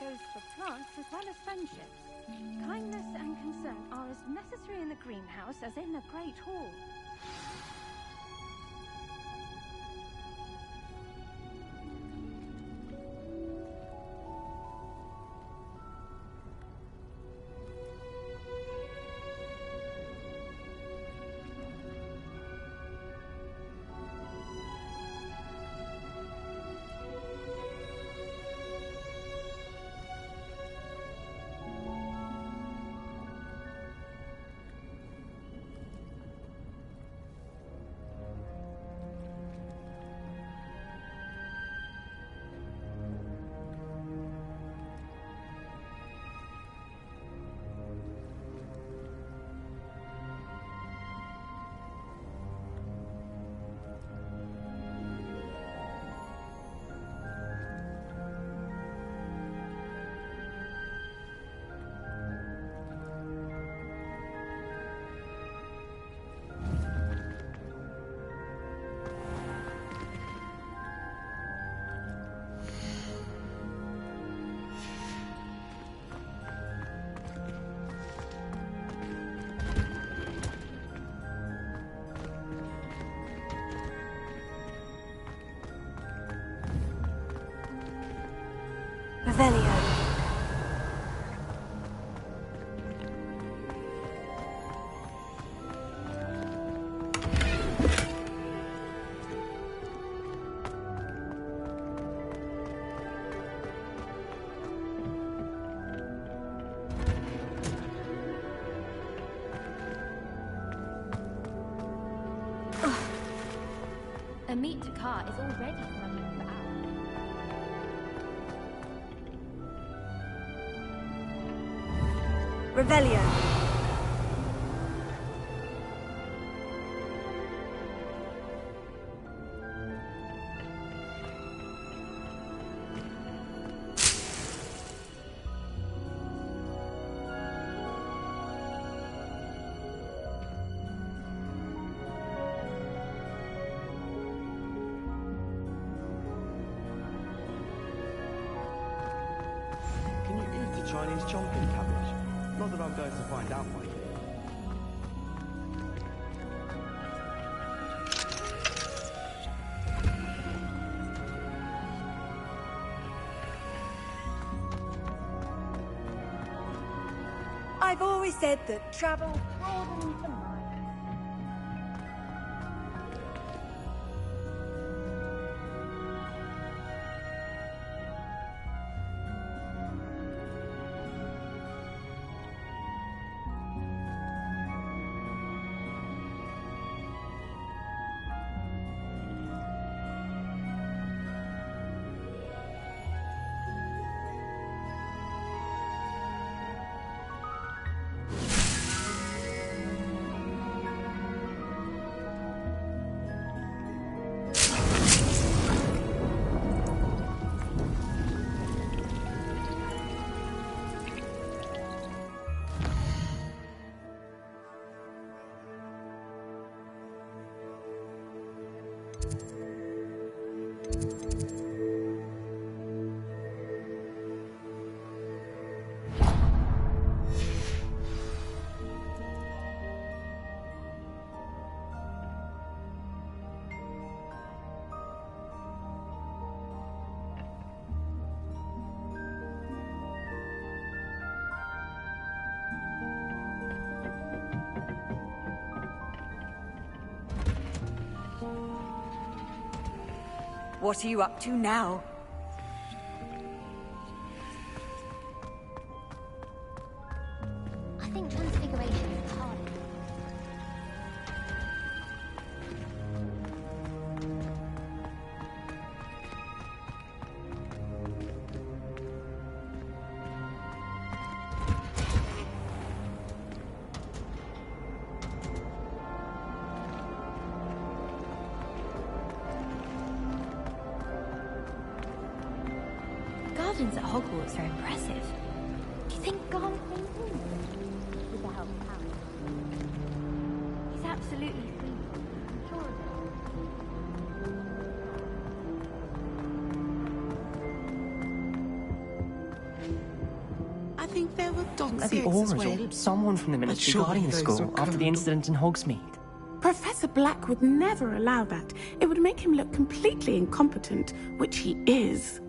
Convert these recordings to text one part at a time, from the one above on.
goes for plants as well as friendships. Kindness and concern are as necessary in the greenhouse as in the Great Hall. Revelio. A meet to car is already running for hours. Revelio. Can you eat the Chinese chomping cabbage? Not that I'm going to find out, my dear. I've always said that travel broadens the mind. What are you up to now? I think transfiguration is the hardest. Gardens at Hogwarts are impressive. Do you think Garnet came in with the help of Harry? He's absolutely free. I'm sure of it. there were dogs At the here as Aurors well. or someone from the ministry surely guarding the those school are after the code. incident in Hogsmeade. Professor Black would never allow that. It would make him look completely incompetent, which he is.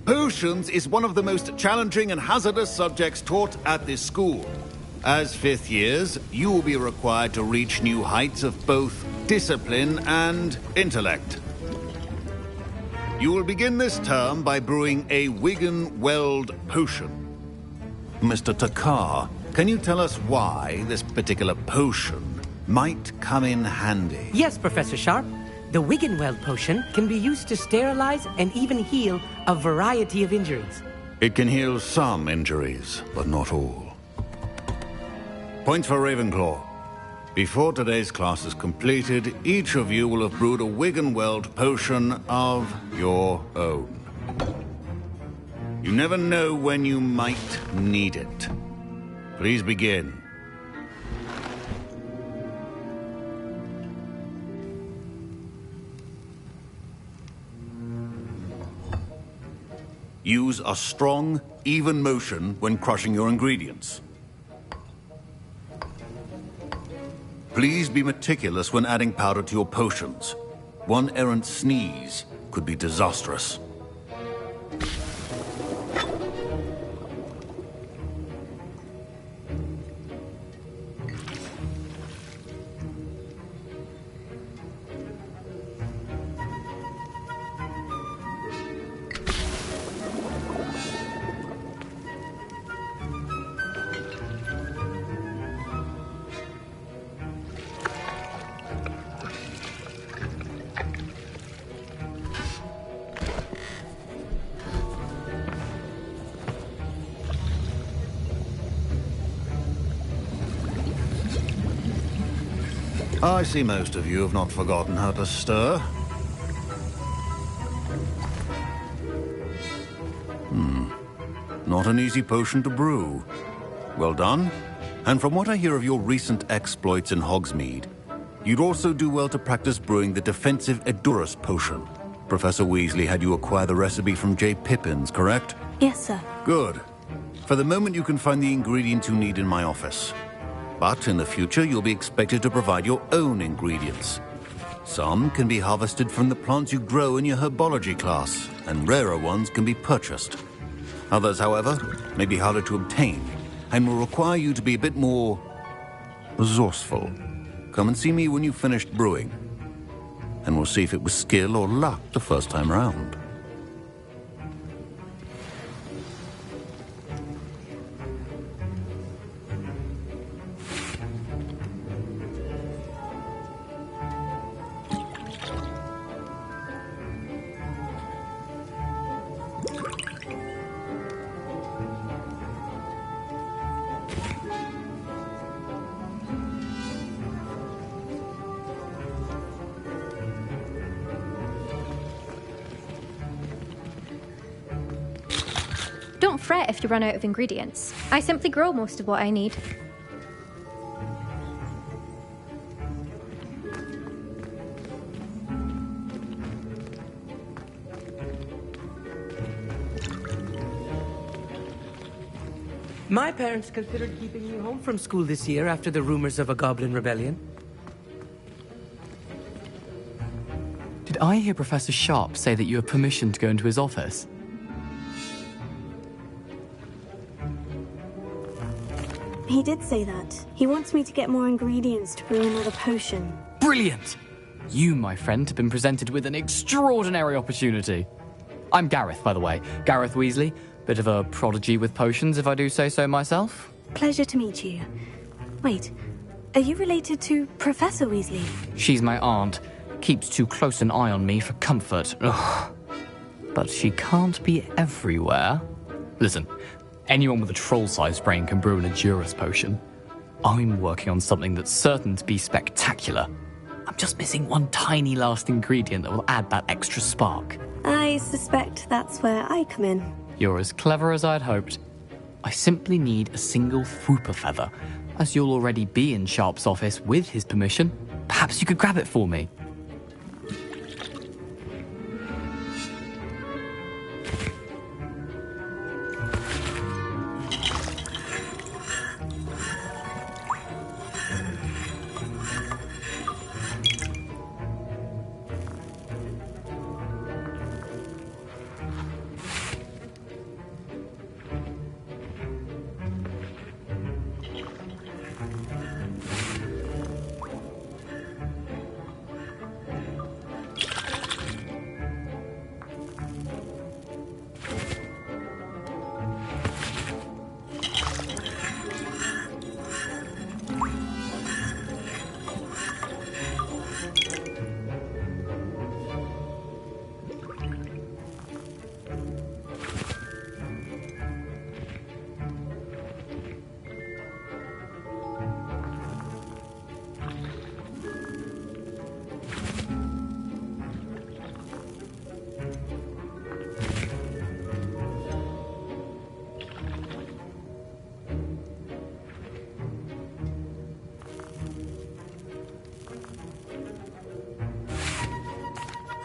Potions is one of the most challenging and hazardous subjects taught at this school. As fifth years, you will be required to reach new heights of both discipline and intellect. You will begin this term by brewing a Wiggenweld potion. Mr. Takar, can you tell us why this particular potion might come in handy? Yes, Professor Sharp. The Wiggenweld potion can be used to sterilize and even heal a variety of injuries. It can heal some injuries, but not all. Points for Ravenclaw. Before today's class is completed, each of you will have brewed a Wiggenweld potion of your own. You never know when you might need it. Please begin. Use a strong, even motion when crushing your ingredients. Please be meticulous when adding powder to your potions. One errant sneeze could be disastrous. I see most of you have not forgotten how to stir. Not an easy potion to brew. Well done. And from what I hear of your recent exploits in Hogsmeade, you'd also do well to practice brewing the defensive Edurus potion. Professor Weasley had you acquire the recipe from J. Pippin's, correct? Yes, sir. Good. For the moment, you can find the ingredients you need in my office. But in the future, you'll be expected to provide your own ingredients. Some can be harvested from the plants you grow in your herbology class, and rarer ones can be purchased. Others, however, may be harder to obtain, and will require you to be a bit more resourceful. Come and see me when you've finished brewing, and we'll see if it was skill or luck the first time round. Don't fret if you run out of ingredients. I simply grow most of what I need. My parents considered keeping me home from school this year after the rumors of a goblin rebellion. Did I hear Professor Sharp say that you have permission to go into his office? He did say that. He wants me to get more ingredients to brew another potion. Brilliant! You, my friend, have been presented with an extraordinary opportunity. I'm Gareth, by the way. Gareth Weasley. Bit of a prodigy with potions, if I do say so myself. Pleasure to meet you. Wait, are you related to Professor Weasley? She's my aunt. Keeps too close an eye on me for comfort. Ugh. But she can't be everywhere. Listen, anyone with a troll-sized brain can brew an Edurus potion. I'm working on something that's certain to be spectacular. I'm just missing one tiny last ingredient that will add that extra spark. I suspect that's where I come in. You're as clever as I'd hoped. I simply need a single Fwooper feather. As you'll already be in Sharp's office with his permission, perhaps you could grab it for me.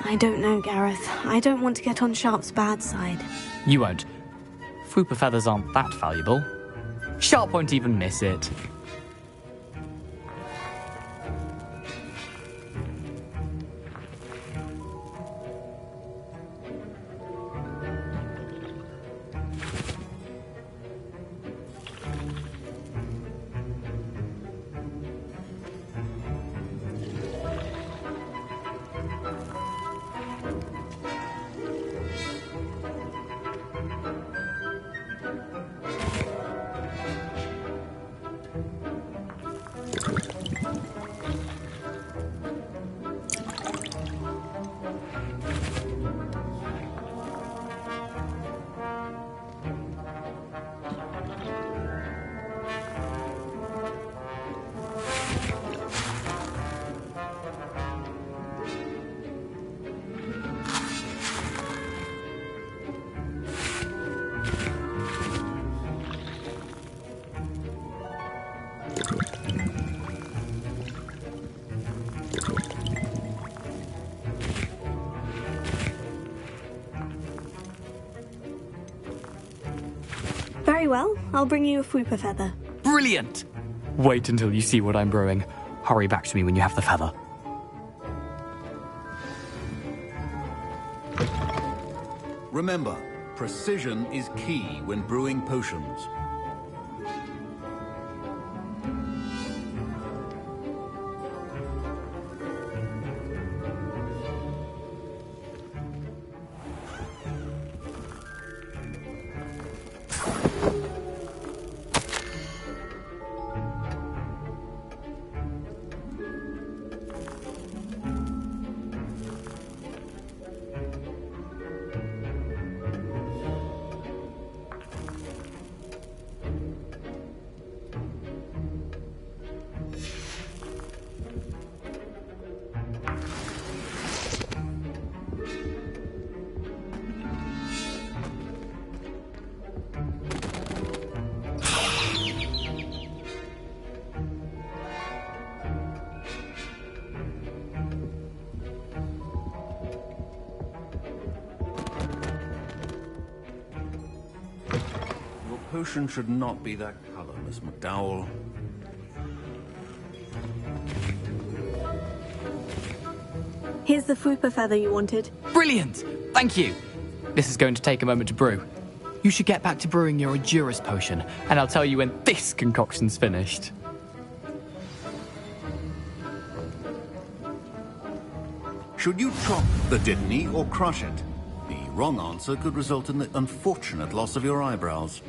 I don't know, Gareth. I don't want to get on Sharp's bad side. You won't. Fwooper feathers aren't that valuable. Sharp won't even miss it. Very well. I'll bring you a Fwooper feather. Brilliant! Wait until you see what I'm brewing. Hurry back to me when you have the feather. Remember, precision is key when brewing potions. Potion should not be that color, Miss McDowell. Here's the Fwooper feather you wanted. Brilliant! Thank you! This is going to take a moment to brew. You should get back to brewing your Endurance potion, and I'll tell you when this concoction's finished. Should you chop the Dittany or crush it? The wrong answer could result in the unfortunate loss of your eyebrows.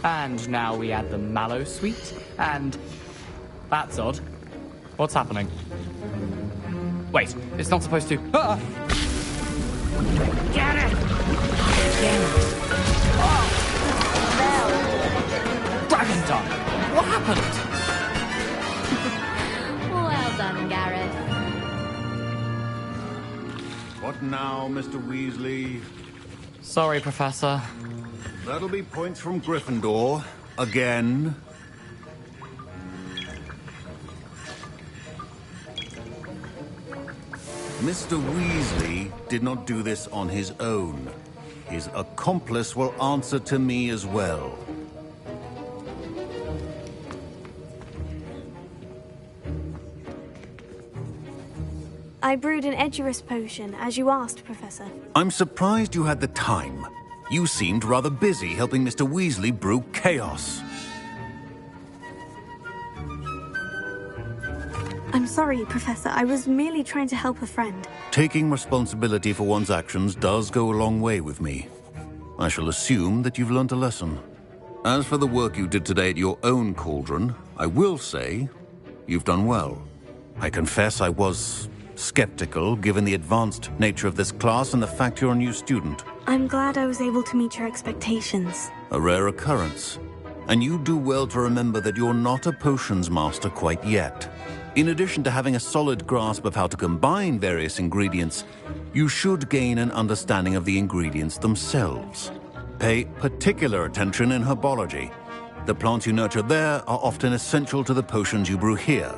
And now we add the mallow sweet, and... That's odd. What's happening? Wait, it's not supposed to... Ah! Get it! Oh! Dragon Dog! What happened? Well done, Gareth. What now, Mr. Weasley? Sorry, Professor. That'll be points from Gryffindor. Again. Mr. Weasley did not do this on his own. His accomplice will answer to me as well. I brewed an Edurus potion, as you asked, Professor. I'm surprised you had the time. You seemed rather busy helping Mr. Weasley brew chaos. I'm sorry, Professor. I was merely trying to help a friend. Taking responsibility for one's actions does go a long way with me. I shall assume that you've learnt a lesson. As for the work you did today at your own cauldron, I will say you've done well. I confess I was skeptical given the advanced nature of this class and the fact you're a new student. I'm glad I was able to meet your expectations. A rare occurrence. And you do well to remember that you're not a potions master quite yet. In addition to having a solid grasp of how to combine various ingredients, you should gain an understanding of the ingredients themselves. Pay particular attention in herbology. The plants you nurture there are often essential to the potions you brew here.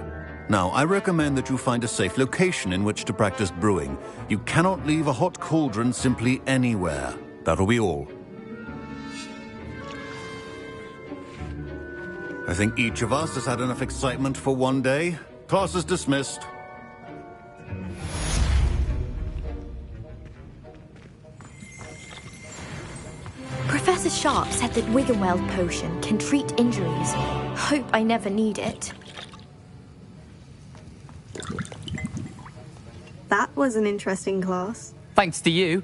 Now, I recommend that you find a safe location in which to practice brewing. You cannot leave a hot cauldron simply anywhere. That'll be all. I think each of us has had enough excitement for one day. Class is dismissed. Professor Sharp said that Wiggenweld potion can treat injuries. Hope I never need it. That was an interesting class. Thanks to you.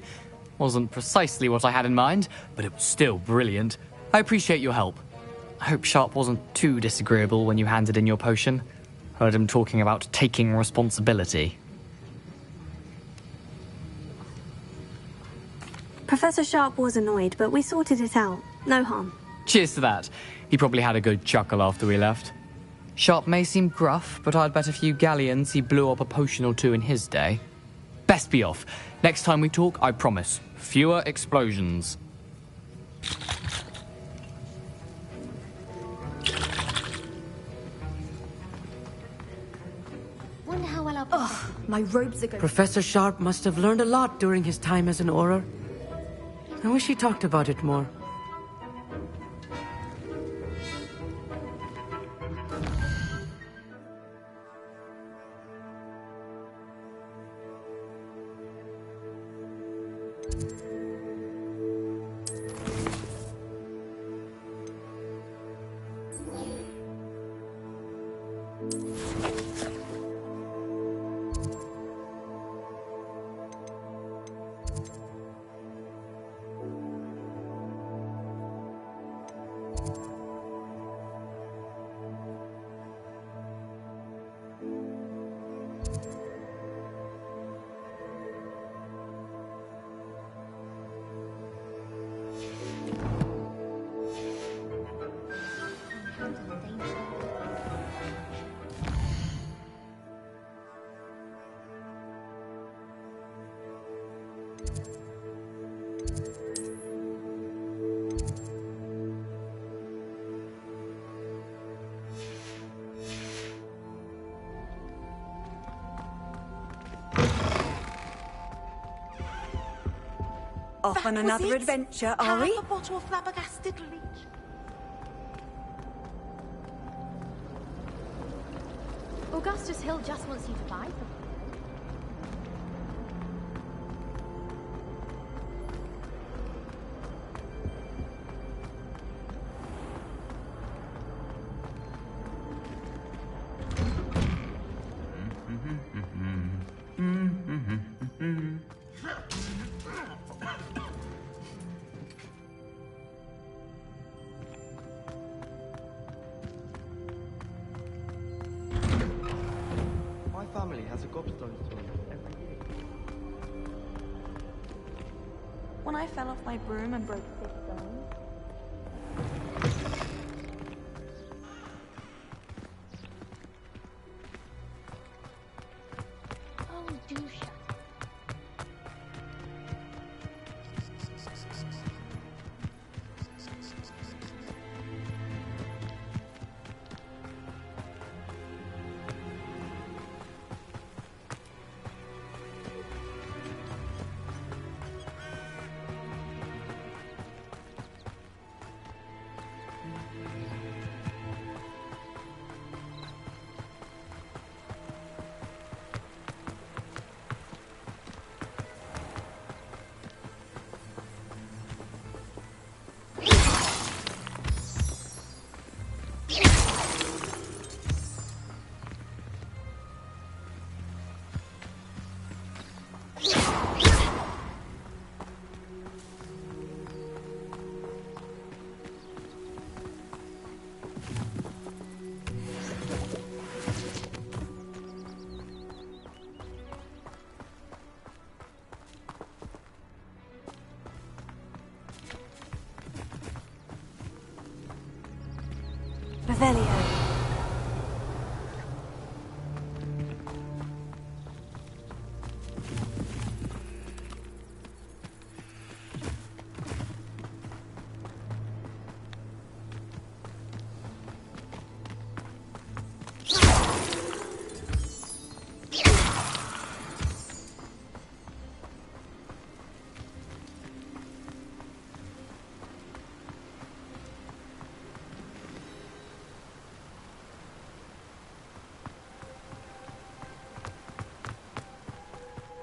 Wasn't precisely what I had in mind, but it was still brilliant. I appreciate your help. I hope Sharp wasn't too disagreeable when you handed in your potion. Heard him talking about taking responsibility. Professor Sharp was annoyed, but we sorted it out. No harm. Cheers to that. He probably had a good chuckle after we left. Sharp may seem gruff, but I'd bet a few galleons he blew up a potion or two in his day. Best be off. Next time we talk, I promise, fewer explosions. Wonder how well I'll Ugh, my robes are going. Professor Sharp must have learned a lot during his time as an Auror. I wish he talked about it more. Off on another adventure, are we? A bottle of flabbergasted leech. Augustus Hill just wants you to buy them. My family has a gobstone tournament every year. When I fell off my broom and broke 6 bones. Oh, do shut. Revelio.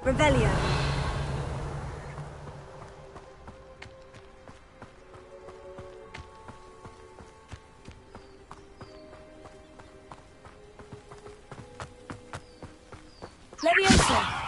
Revelio. Leviosa.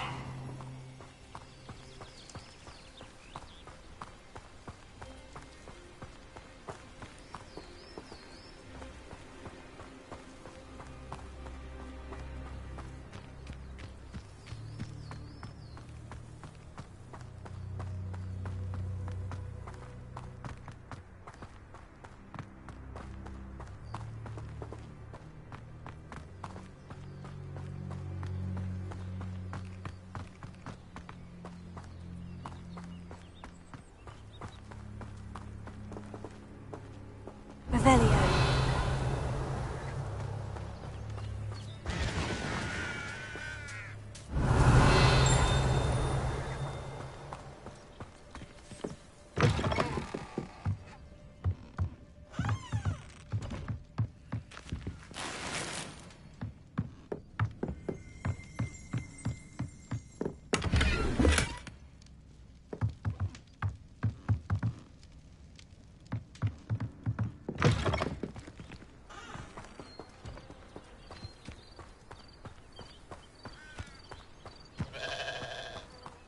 Revelio.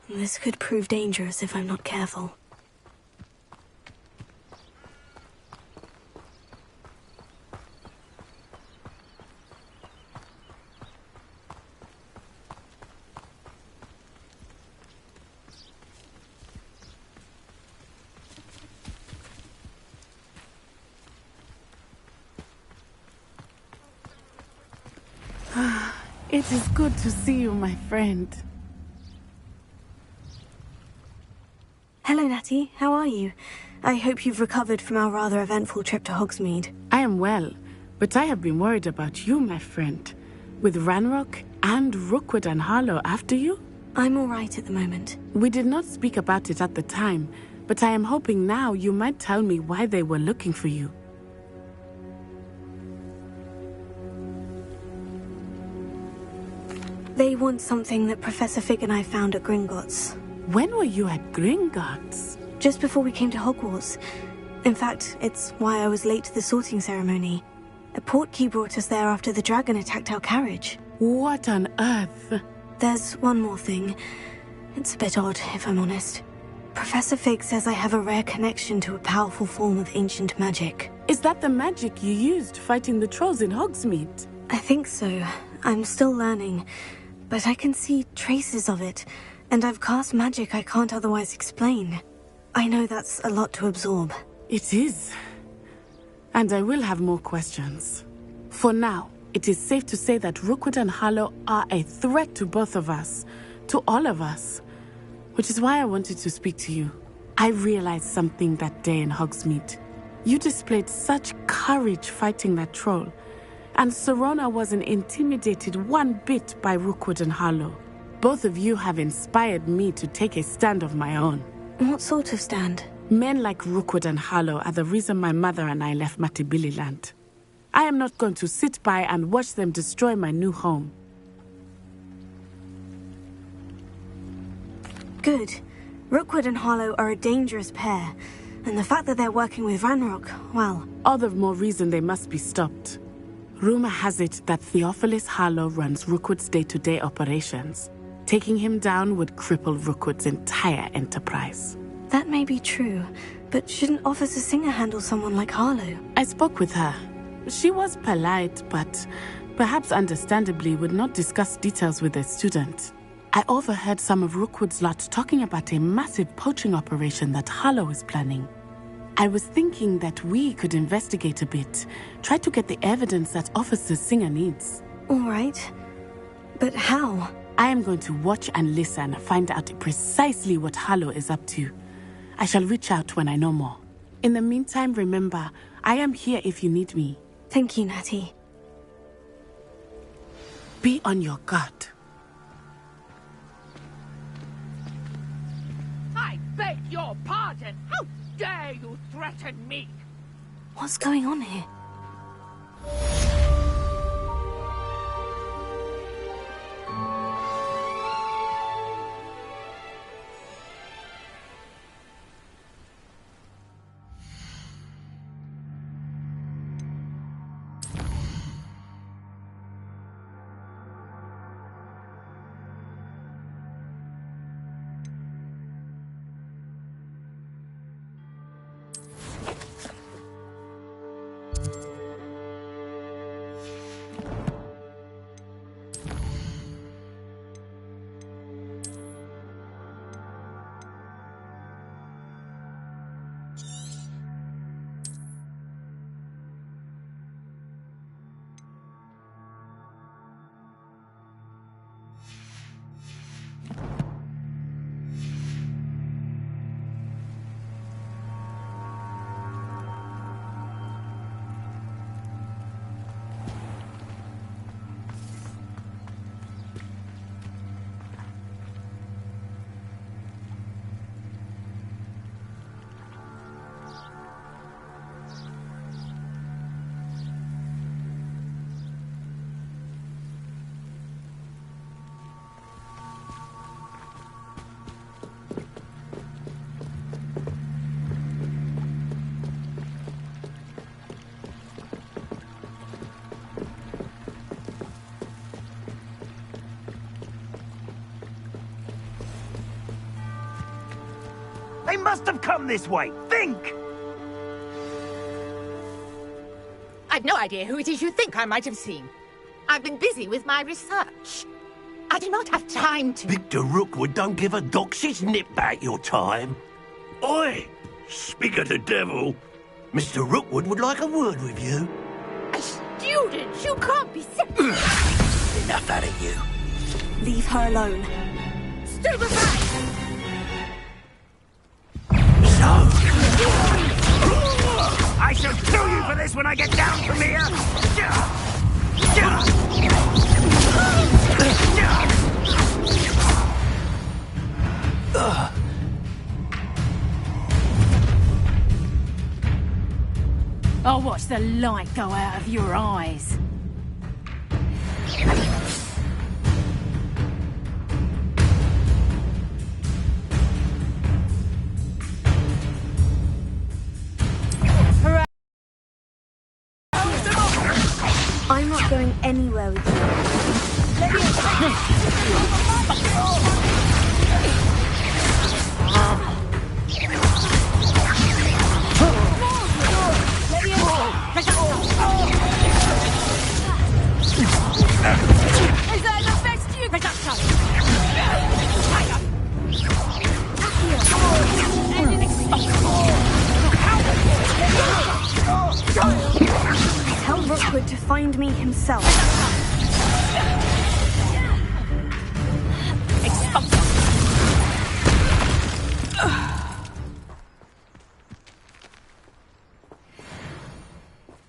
This could prove dangerous if I'm not careful. It is good to see you, my friend. Hello, Natty. How are you? I hope you've recovered from our rather eventful trip to Hogsmeade. I am well, but I have been worried about you, my friend. With Ranrock and Rookwood and Harlow after you? I'm all right at the moment. We did not speak about it at the time, but I am hoping now you might tell me why they were looking for you. They want something that Professor Fig and I found at Gringotts. When were you at Gringotts? Just before we came to Hogwarts. In fact, it's why I was late to the sorting ceremony. A portkey brought us there after the dragon attacked our carriage. What on earth? There's one more thing. It's a bit odd, if I'm honest. Professor Fig says I have a rare connection to a powerful form of ancient magic. Is that the magic you used fighting the trolls in Hogsmeade? I think so. I'm still learning, but I can see traces of it. And I've cast magic I can't otherwise explain. I know that's a lot to absorb. It is. And I will have more questions. For now, it is safe to say that Rookwood and Harlow are a threat to both of us. To all of us. Which is why I wanted to speak to you. I realized something that day in Hogsmeade. You displayed such courage fighting that troll. And Serona wasn't intimidated one bit by Rookwood and Harlow. Both of you have inspired me to take a stand of my own. What sort of stand? Men like Rookwood and Harlow are the reason my mother and I left Matabeleland. I am not going to sit by and watch them destroy my new home. Good. Rookwood and Harlow are a dangerous pair, and the fact that they're working with Ranrock, well... All the more reason they must be stopped. Rumor has it that Theophilus Harlow runs Rookwood's day-to-day operations. Taking him down would cripple Rookwood's entire enterprise. That may be true, but shouldn't Officer Singer handle someone like Harlow? I spoke with her. She was polite, but perhaps understandably would not discuss details with a student. I overheard some of Rookwood's lot talking about a massive poaching operation that Harlow is planning. I was thinking that we could investigate a bit, try to get the evidence that Officer Singer needs. All right. But how? I am going to watch and listen, find out precisely what Harlow is up to. I shall reach out when I know more. In the meantime, remember, I am here if you need me. Thank you, Natty. Be on your guard. I beg your pardon. How dare you threaten me? What's going on here? They must have come this way. Think! I've no idea who it is you think I might have seen. I've been busy with my research. I do not have time to... Victor Rookwood don't give a doxy's nip back your time. Oi! Speak of the devil. Mr. Rookwood would like a word with you. A student? You can't be serious. Enough out of you. Leave her alone. Stupefy! I shall kill you for this when I get down from here! I'll watch the light go out of your eyes. I'm not going anywhere with you. Tell Rookwood to find me himself.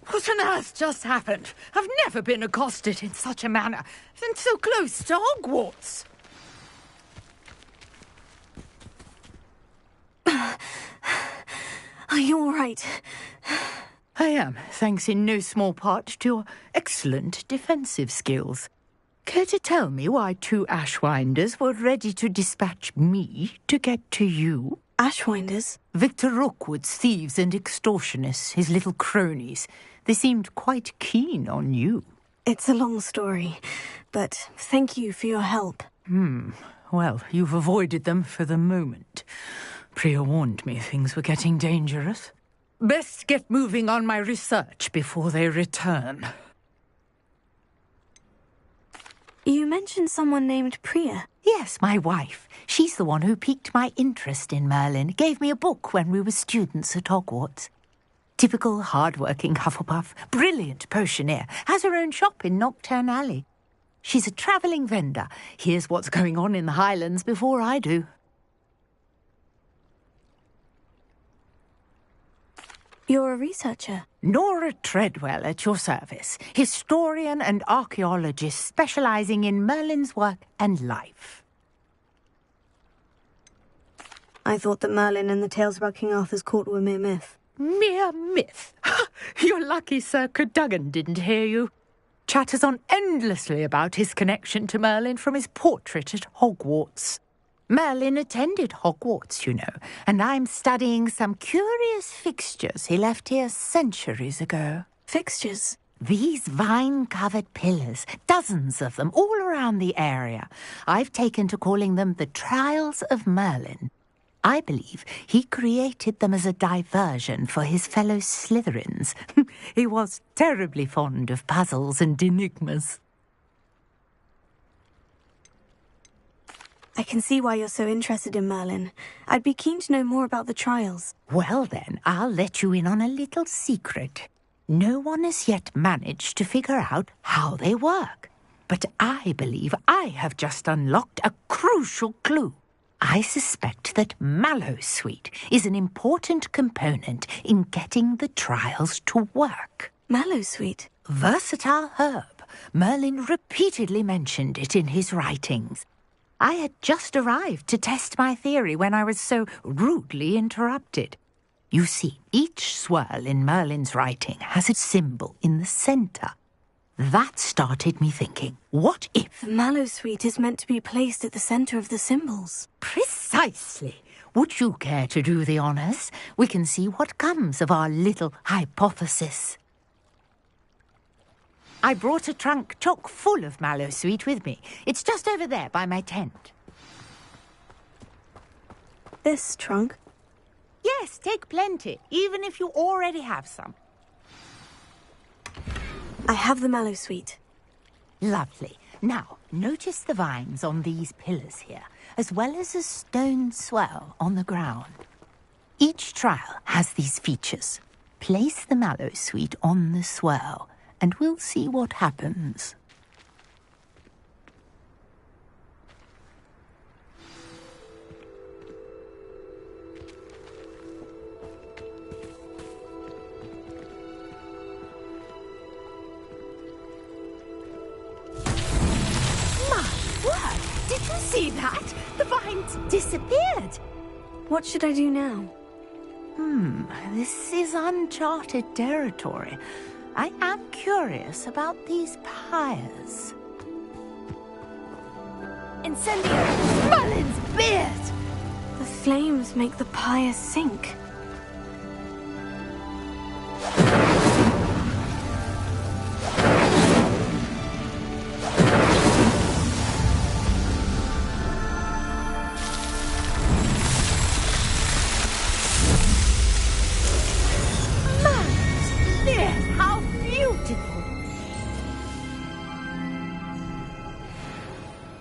What on earth just happened? I've never been accosted in such a manner, and so close to Hogwarts. Are you all right? I am, thanks in no small part to your excellent defensive skills. Care to tell me why 2 Ashwinders were ready to dispatch me to get to you? Ashwinders? Victor Rookwood's thieves and extortionists, his little cronies. They seemed quite keen on you. It's a long story, but thank you for your help. Well, you've avoided them for the moment. Priya warned me things were getting dangerous. Best get moving on my research before they return. You mentioned someone named Priya. Yes, my wife. She's the one who piqued my interest in Merlin. Gave me a book when we were students at Hogwarts. Typical hard-working Hufflepuff, brilliant potioneer, has her own shop in Knockturn Alley. She's a travelling vendor. Hears what's going on in the Highlands before I do. You're a researcher? Nora Treadwell at your service. Historian and archaeologist specialising in Merlin's work and life. I thought that Merlin and the tales about King Arthur's court were mere myth. Mere myth? You're lucky Sir Cadogan didn't hear you. Chatters on endlessly about his connection to Merlin from his portrait at Hogwarts. Merlin attended Hogwarts, you know, and I'm studying some curious fixtures he left here centuries ago. Fixtures? These vine-covered pillars, dozens of them, all around the area. I've taken to calling them the Trials of Merlin. I believe he created them as a diversion for his fellow Slytherins. He was terribly fond of puzzles and enigmas. I can see why you're so interested in Merlin. I'd be keen to know more about the trials. Well then, I'll let you in on a little secret. No one has yet managed to figure out how they work. But I believe I have just unlocked a crucial clue. I suspect that Mallowsweet is an important component in getting the trials to work. Mallowsweet? Versatile herb. Merlin repeatedly mentioned it in his writings. I had just arrived to test my theory when I was so rudely interrupted. You see, each swirl in Merlin's writing has a symbol in the centre. That started me thinking, what if... The Mallowsweet is meant to be placed at the centre of the symbols. Precisely. Would you care to do the honours? We can see what comes of our little hypothesis. I brought a trunk chock full of Mallowsweet with me. It's just over there by my tent. This trunk? Yes, take plenty, even if you already have some. I have the mallow sweet. Lovely. Now, notice the vines on these pillars here, as well as a stone swell on the ground. Each trial has these features. Place the mallow sweet on the swell, and we'll see what happens. Did you see that? The vines disappeared. What should I do now? This is uncharted territory. I am curious about these pyres. Incendio! Merlin's beard! The flames make the pyre sink.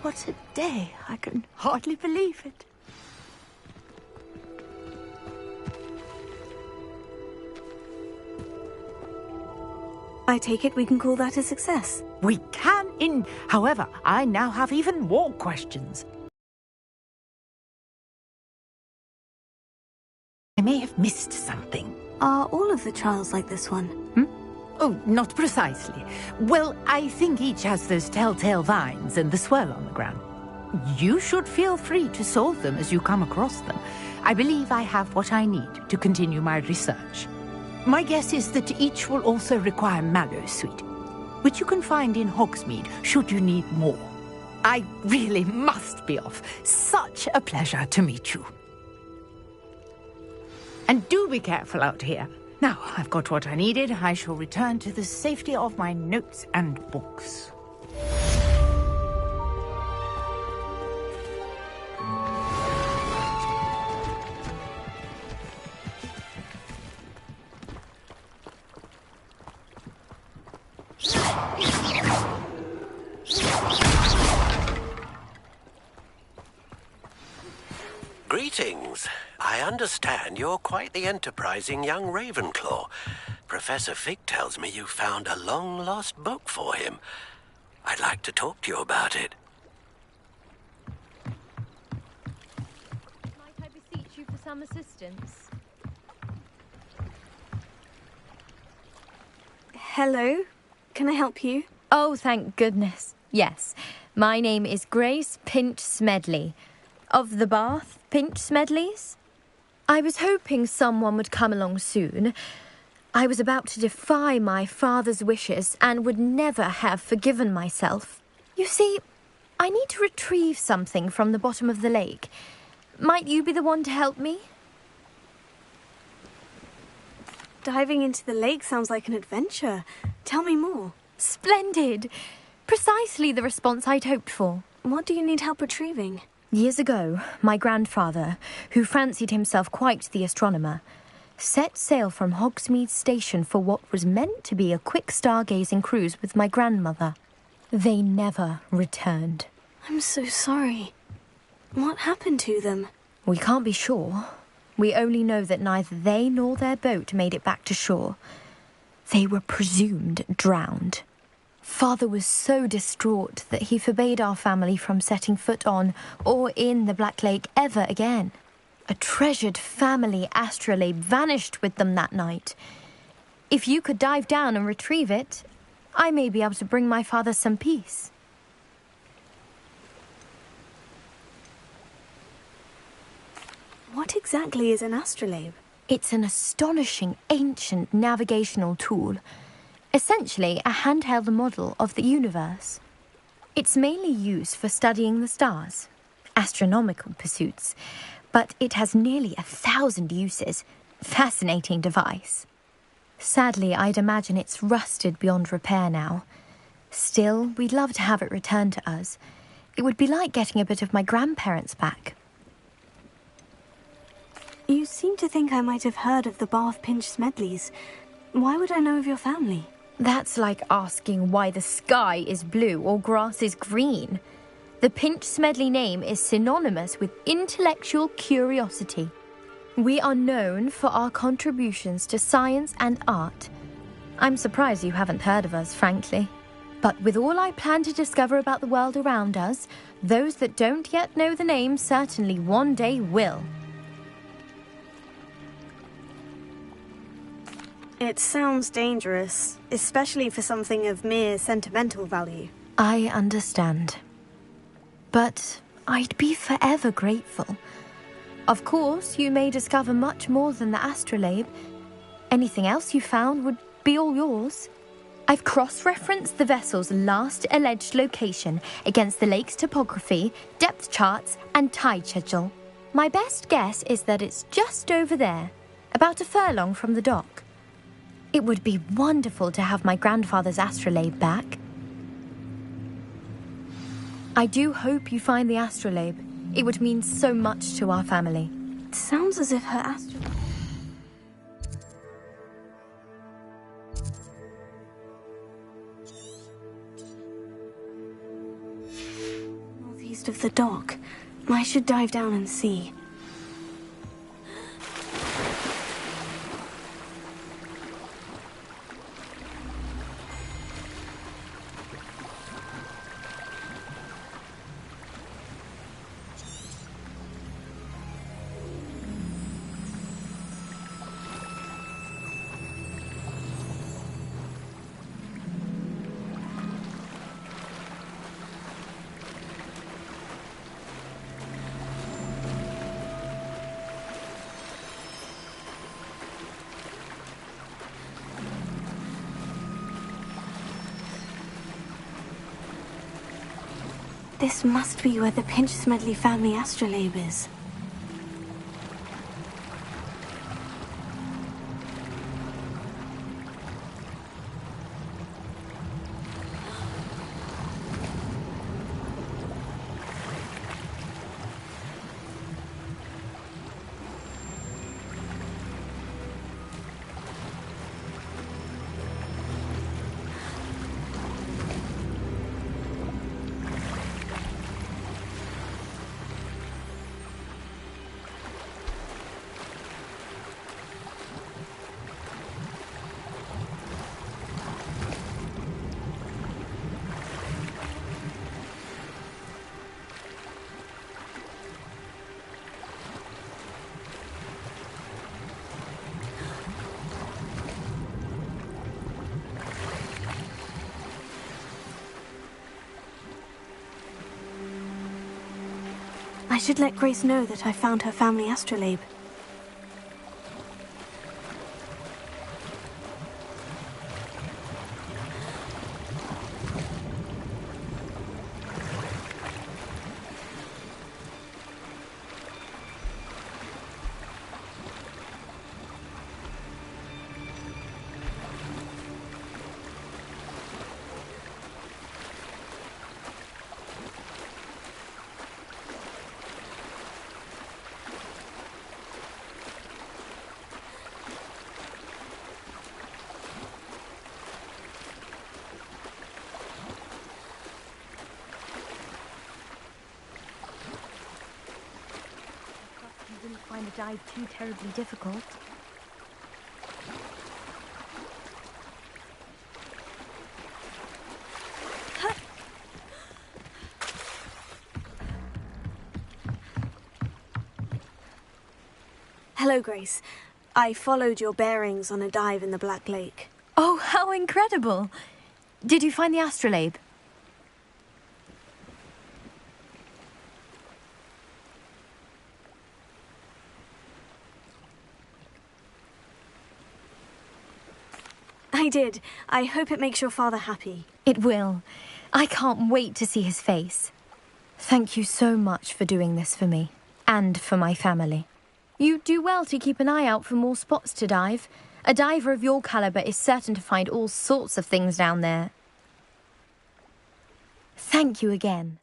What a day. I can hardly believe it. I take it we can call that a success. We can However, I now have even more questions. I may have missed something. Are all of the trials like this one? Oh, not precisely. Well, I think each has those telltale vines and the swirl on the ground. You should feel free to solve them as you come across them. I believe I have what I need to continue my research. My guess is that each will also require mallow sweet, which you can find in Hogsmeade should you need more. I really must be off. Such a pleasure to meet you. And do be careful out here. Now, I've got what I needed. I shall return to the safety of my notes and books. Greetings. I understand you're quite the enterprising young Ravenclaw. Professor Fig tells me you found a long-lost book for him. I'd like to talk to you about it. Might I beseech you for some assistance? Hello? Can I help you? Oh, thank goodness. Yes. My name is Grace Pinch Smedley. Of the Bath Pinch Smedleys? I was hoping someone would come along soon. I was about to defy my father's wishes and would never have forgiven myself. You see, I need to retrieve something from the bottom of the lake. Might you be the one to help me? Diving into the lake sounds like an adventure. Tell me more. Splendid! Precisely the response I'd hoped for. What do you need help retrieving? Years ago, my grandfather, who fancied himself quite the astronomer, set sail from Hogsmeade Station for what was meant to be a quick stargazing cruise with my grandmother. They never returned. I'm so sorry. What happened to them? We can't be sure. We only know that neither they nor their boat made it back to shore. They were presumed drowned. Father was so distraught that he forbade our family from setting foot on or in the Black Lake ever again. A treasured family astrolabe vanished with them that night. If you could dive down and retrieve it, I may be able to bring my father some peace. What exactly is an astrolabe? It's an astonishing ancient navigational tool. Essentially, a handheld model of the universe. It's mainly used for studying the stars, astronomical pursuits, but it has nearly 1,000 uses. Fascinating device. Sadly, I'd imagine it's rusted beyond repair now. Still, we'd love to have it returned to us. It would be like getting a bit of my grandparents back. You seem to think I might have heard of the Bath Pinch Smedleys. Why would I know of your family? That's like asking why the sky is blue or grass is green. The Pinch Smedley name is synonymous with intellectual curiosity. We are known for our contributions to science and art. I'm surprised you haven't heard of us, frankly. But with all I plan to discover about the world around us, those that don't yet know the name certainly one day will. It sounds dangerous, especially for something of mere sentimental value. I understand. But I'd be forever grateful. Of course, you may discover much more than the astrolabe. Anything else you found would be all yours. I've cross-referenced the vessel's last alleged location against the lake's topography, depth charts, and tide schedule. My best guess is that it's just over there, about a furlong from the dock. It would be wonderful to have my grandfather's astrolabe back. I do hope you find the astrolabe. It would mean so much to our family. It sounds as if her astrolabe... Northeast of the dock. I should dive down and see. This must be where the Pinch Smedley family astrolabe is. I should let Grace know that I found her family astrolabe. Find the dive too terribly difficult. Hello, Grace. I followed your bearings on a dive in the Black Lake. Oh, how incredible! Did you find the astrolabe? I did. I hope it makes your father happy. It will. I can't wait to see his face. Thank you so much for doing this for me, and for my family. You do well to keep an eye out for more spots to dive. A diver of your caliber is certain to find all sorts of things down there. Thank you again.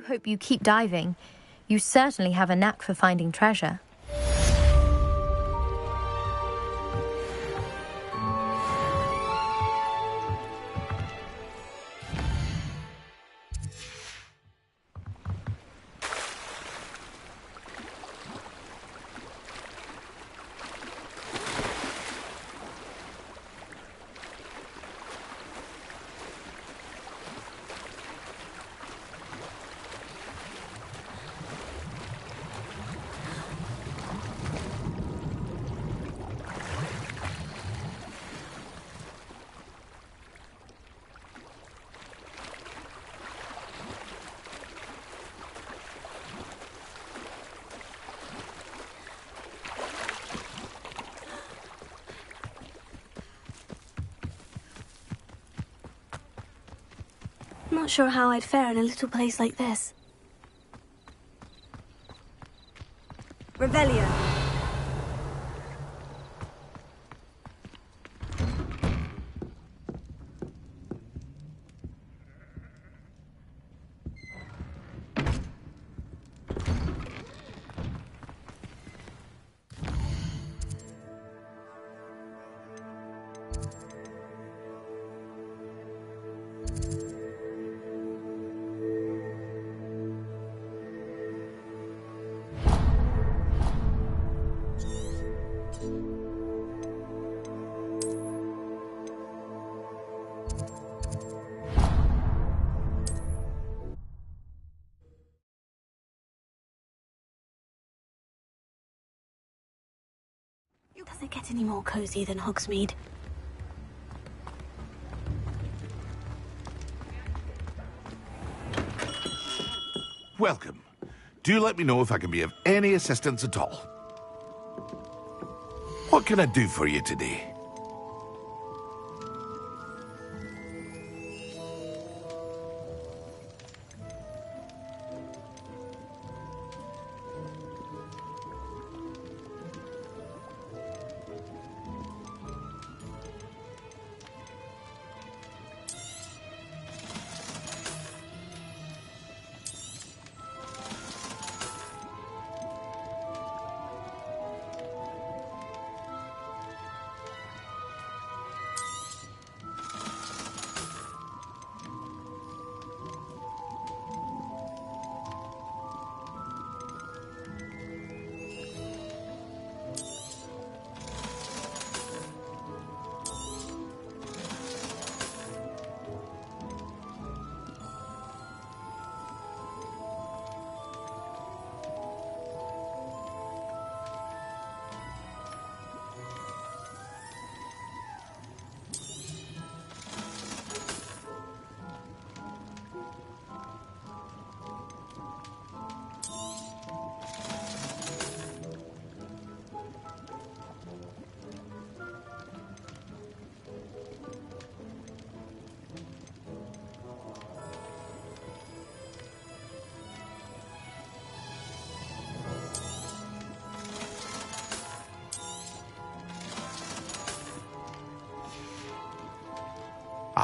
Hope you keep diving. You certainly have a knack for finding treasure. Not sure how I'd fare in a little place like this. Revelio. Does it get any more cozy than Hogsmeade? Welcome. Do let me know if I can be of any assistance at all. What can I do for you today?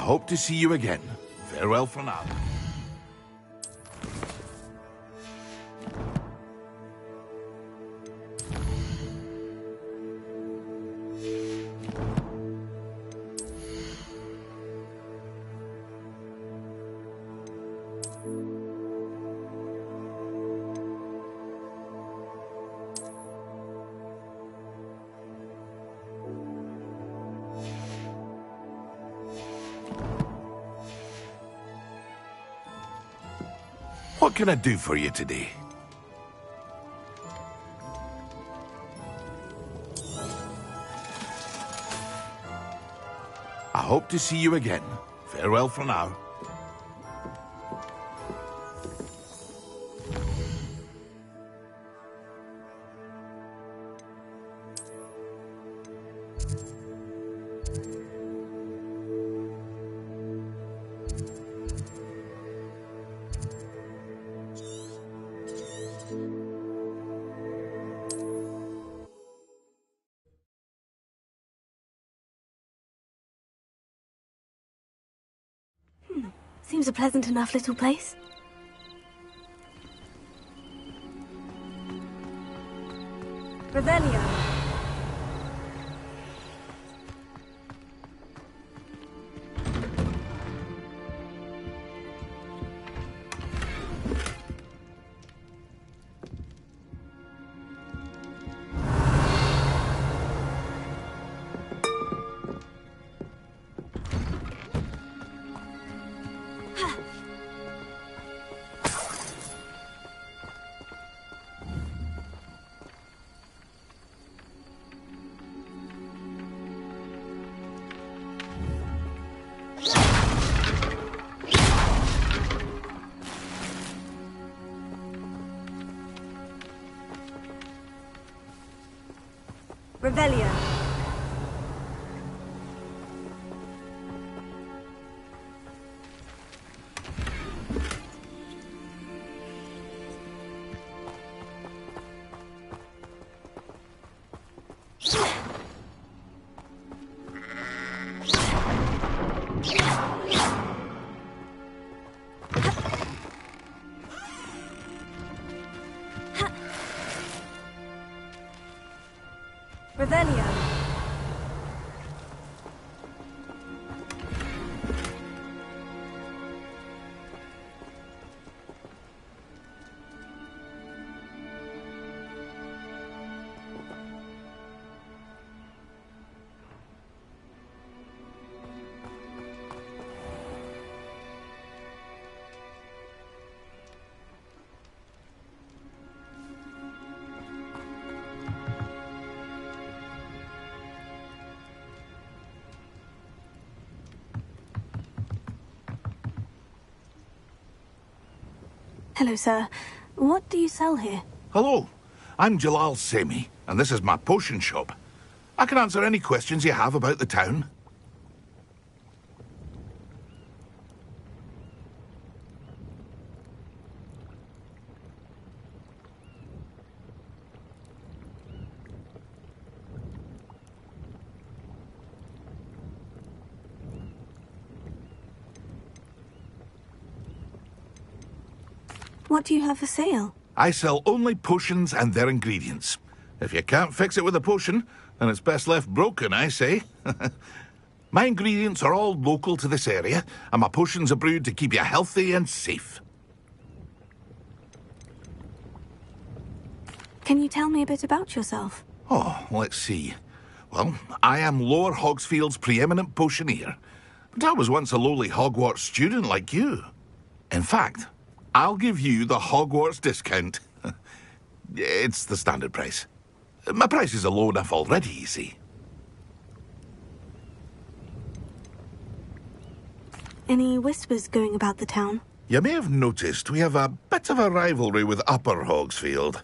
hope to see you again. Farewell for now. What can I do for you today? I hope to see you again. Farewell for now. Seems a pleasant enough little place. Revelio. Revelio. Revelio. Hello, sir. What do you sell here? Hello, I'm Jalal Semi, and this is my potion shop. I can answer any questions you have about the town. What do you have for sale? I sell only potions and their ingredients. If you can't fix it with a potion, then it's best left broken, I say. My ingredients are all local to this area, and my potions are brewed to keep you healthy and safe. Can you tell me a bit about yourself? Oh, let's see. Well, I am Lower Hogsfield's preeminent potioneer. But I was once a lowly Hogwarts student like you. In fact, I'll give you the Hogwarts discount. It's the standard price. My prices are low enough already, you see. Any whispers going about the town? You may have noticed we have a bit of a rivalry with Upper Hogsfield.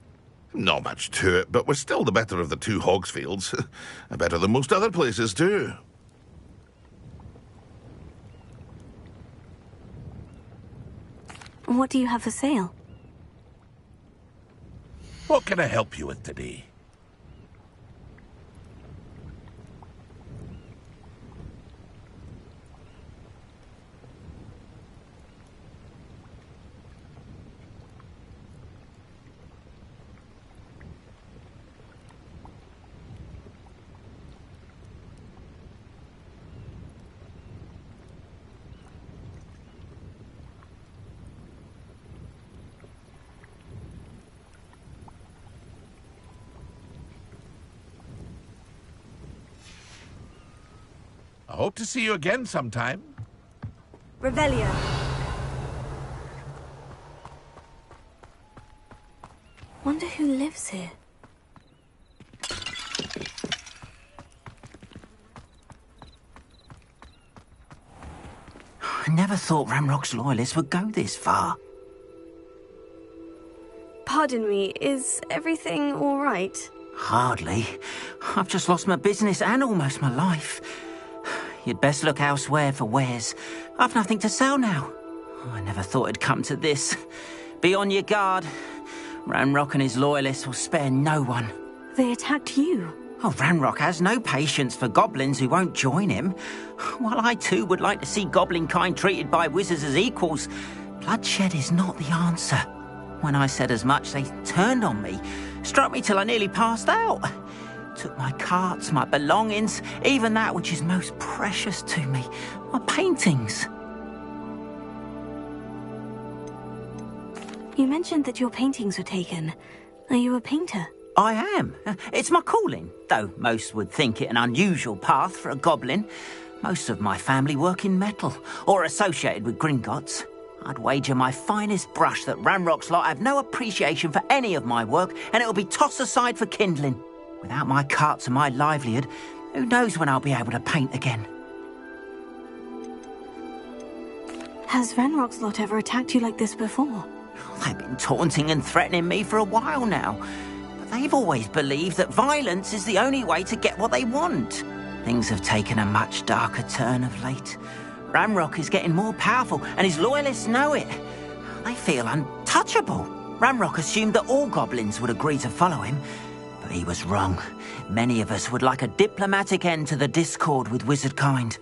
Not much to it, but we're still the better of the two Hogsfields. Better than most other places, too. What do you have for sale? What can I help you with today? I hope to see you again sometime. Revelio. Wonder who lives here. I never thought Ramrock's loyalists would go this far. Pardon me, is everything all right? Hardly. I've just lost my business and almost my life. You'd best look elsewhere for wares. I've nothing to sell now. I never thought it'd come to this. Be on your guard. Ranrock and his loyalists will spare no one. They attacked you. Oh, Ranrock has no patience for goblins who won't join him. While I too would like to see goblin kind treated by wizards as equals, bloodshed is not the answer. When I said as much, they turned on me, struck me till I nearly passed out. Took my carts, my belongings, even that which is most precious to me, my paintings. You mentioned that your paintings were taken. Are you a painter? I am. It's my calling, though most would think it an unusual path for a goblin. Most of my family work in metal, or associated with Gringotts. I'd wager my finest brush that Ranrock's lot have no appreciation for any of my work, and it'll be tossed aside for kindling. Without my carts and my livelihood, who knows when I'll be able to paint again? Has Ranrock's lot ever attacked you like this before? They've been taunting and threatening me for a while now. But they've always believed that violence is the only way to get what they want. Things have taken a much darker turn of late. Ranrock is getting more powerful, and his loyalists know it. They feel untouchable. Ranrock assumed that all goblins would agree to follow him, but he was wrong. Many of us would like a diplomatic end to the discord with wizard kind.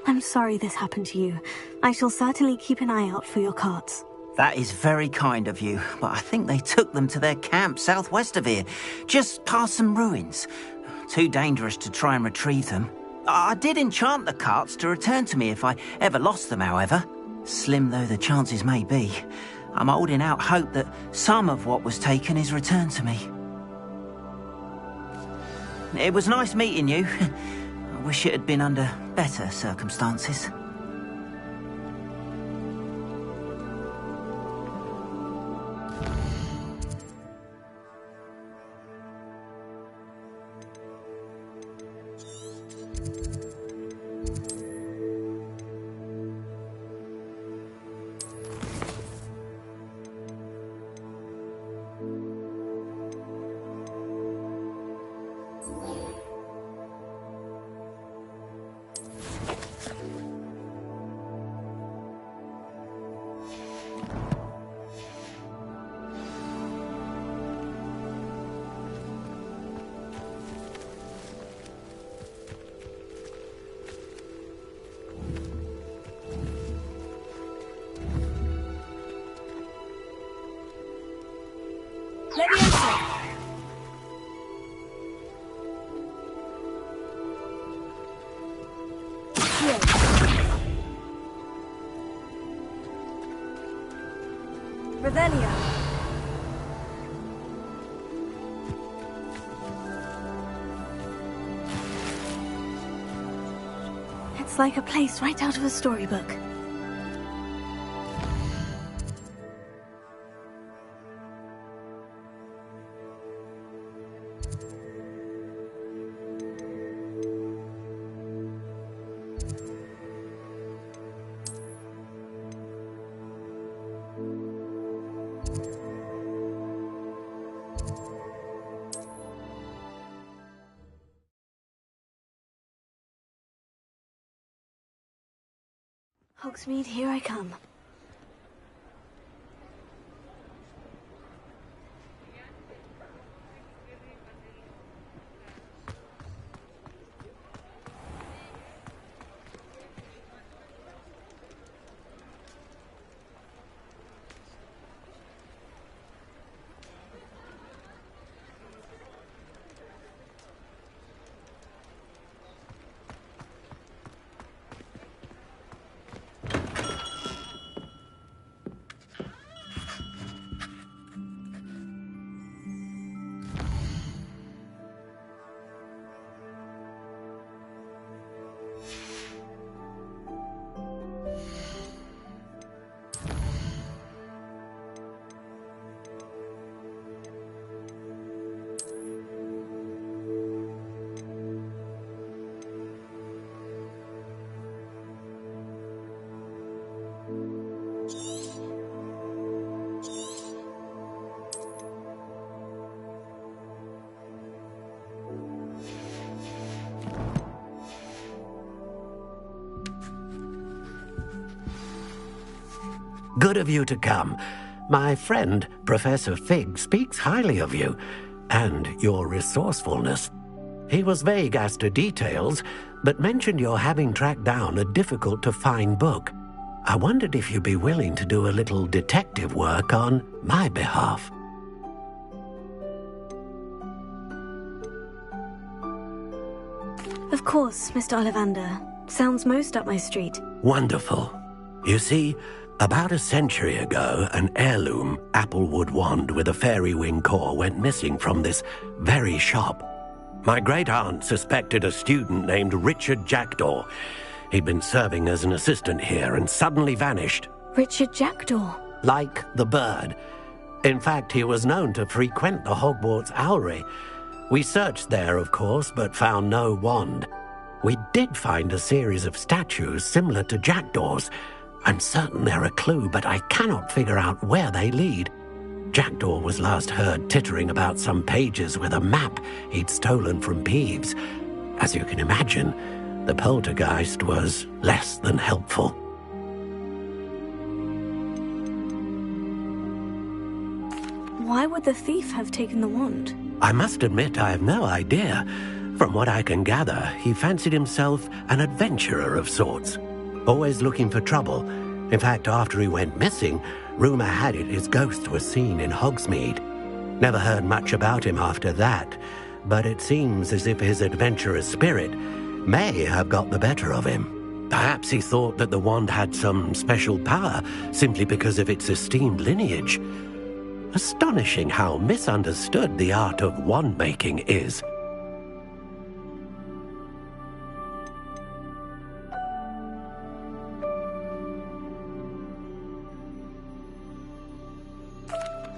I'm sorry this happened to you. I shall certainly keep an eye out for your carts. That is very kind of you, but I think they took them to their camp southwest of here, just past some ruins. Too dangerous to try and retrieve them. I did enchant the carts to return to me if I ever lost them, however. Slim though the chances may be, I'm holding out hope that some of what was taken is returned to me. It was nice meeting you. I wish it had been under better circumstances. Let me enter. Revelio. It's like a place right out of a storybook. Hogsmeade, here I come. Good of you to come. My friend, Professor Fig, speaks highly of you and your resourcefulness. He was vague as to details, but mentioned your having tracked down a difficult-to-find book. I wondered if you'd be willing to do a little detective work on my behalf. Of course, Mr. Ollivander. Sounds most up my street. Wonderful. You see, about a century ago, an heirloom applewood wand with a fairy wing core went missing from this very shop. My great-aunt suspected a student named Richard Jackdaw. He'd been serving as an assistant here and suddenly vanished. Richard Jackdaw? Like the bird. In fact, he was known to frequent the Hogwarts Owlery. We searched there, of course, but found no wand. We did find a series of statues similar to Jackdaw's. I'm certain they're a clue, but I cannot figure out where they lead. Jackdaw was last heard tittering about some pages with a map he'd stolen from Peeves. As you can imagine, the poltergeist was less than helpful. Why would the thief have taken the wand? I must admit I have no idea. From what I can gather, he fancied himself an adventurer of sorts, always looking for trouble. In fact, after he went missing, rumor had it his ghost was seen in Hogsmeade. Never heard much about him after that, but it seems as if his adventurous spirit may have got the better of him. Perhaps he thought that the wand had some special power simply because of its esteemed lineage. Astonishing how misunderstood the art of wand-making is.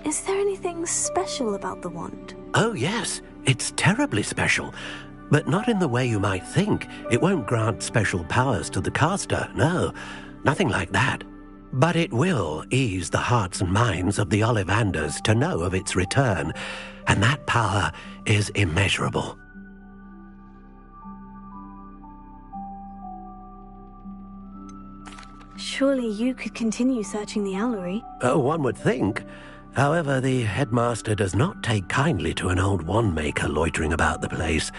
Is there anything special about the wand? Oh yes, it's terribly special. But not in the way you might think. It won't grant special powers to the caster, no. Nothing like that. But it will ease the hearts and minds of the Ollivanders to know of its return, and that power is immeasurable. Surely you could continue searching the Owlery. Oh, one would think. However, the headmaster does not take kindly to an old wand-maker loitering about the place.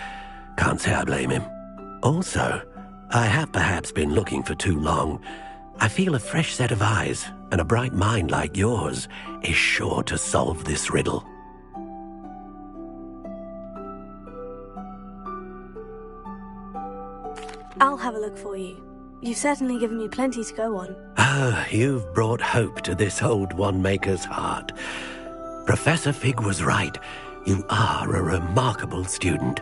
Can't say I blame him. Also, I have perhaps been looking for too long. I feel a fresh set of eyes, and a bright mind like yours is sure to solve this riddle. I'll have a look for you. You've certainly given me plenty to go on. Ah, you've brought hope to this old wand-maker's heart. Professor Fig was right. You are a remarkable student.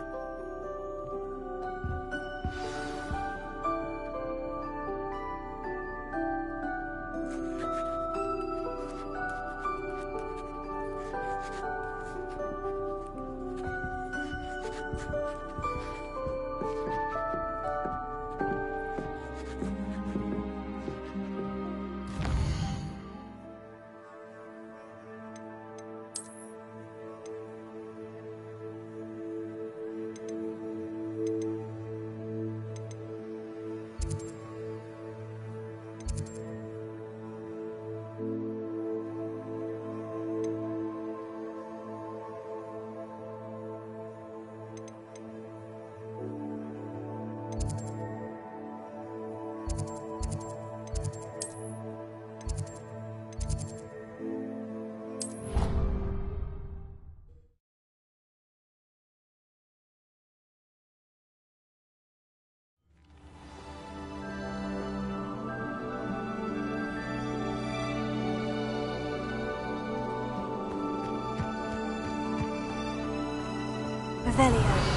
Revelio.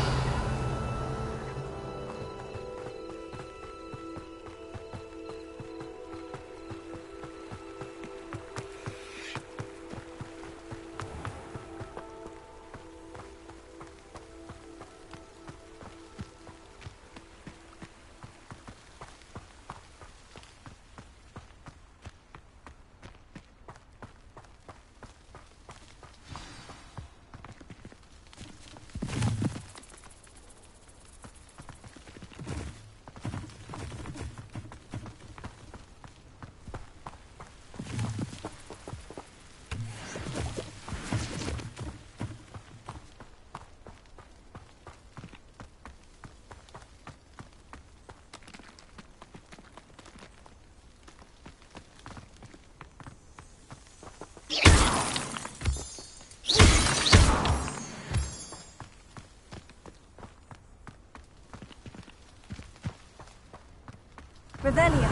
Revelio.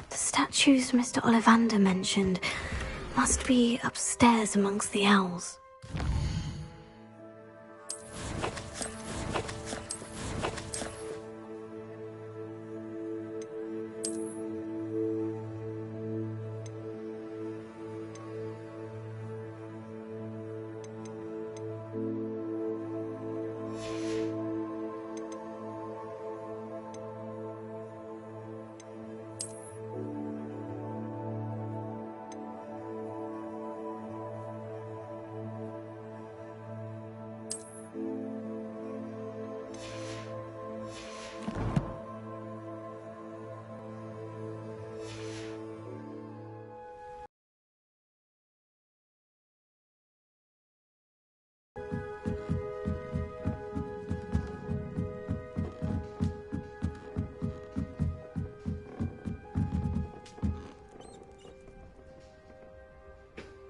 The statues Mr. Ollivander mentioned must be upstairs amongst the owls.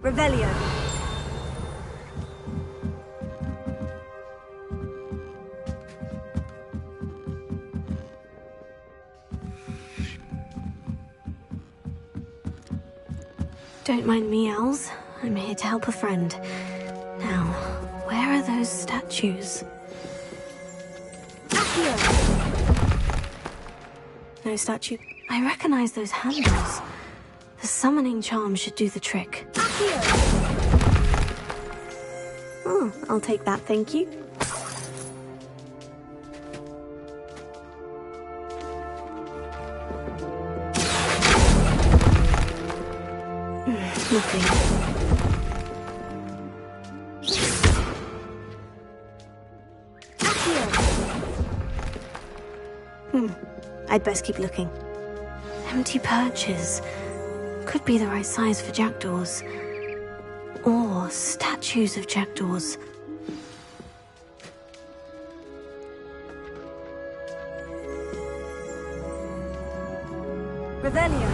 Revelio. Don't mind me, owls. I'm here to help a friend. Now, where are those statues? No statue. I recognize those handles. The summoning charm should do the trick. Oh, I'll take that, thank you. Nothing. I'd best keep looking. Empty perches. Could be the right size for jackdaws. Or statues of jackdaws. Revelio.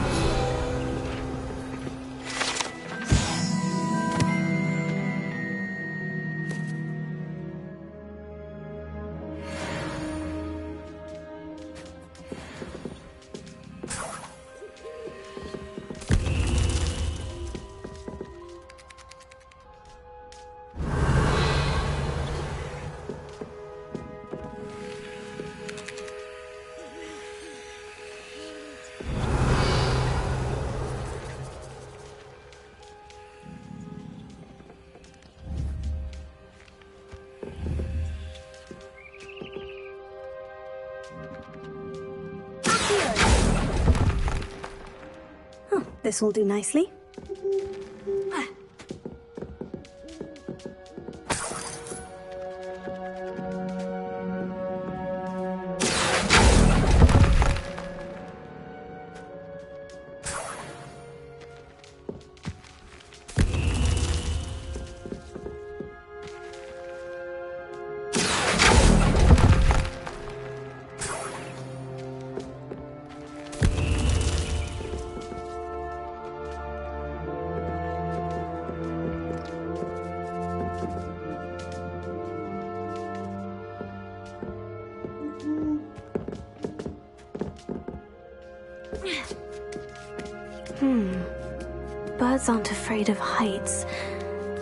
Oh, this will do nicely. Birds aren't afraid of heights.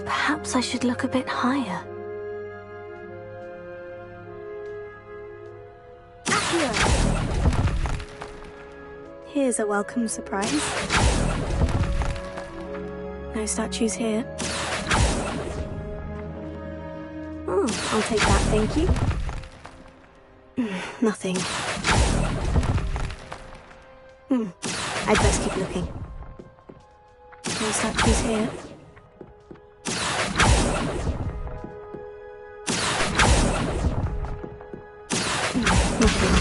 Perhaps I should look a bit higher. Here's a welcome surprise. No statues here. Oh, I'll take that, thank you. Nothing. I'd best keep looking. No statues here. Nothing.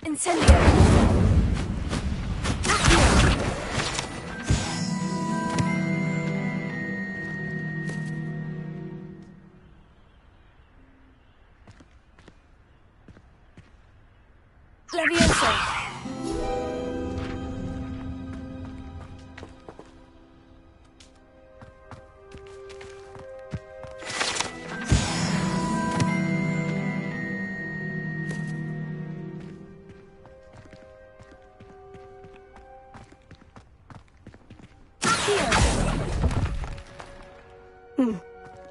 Incendio. Levioso!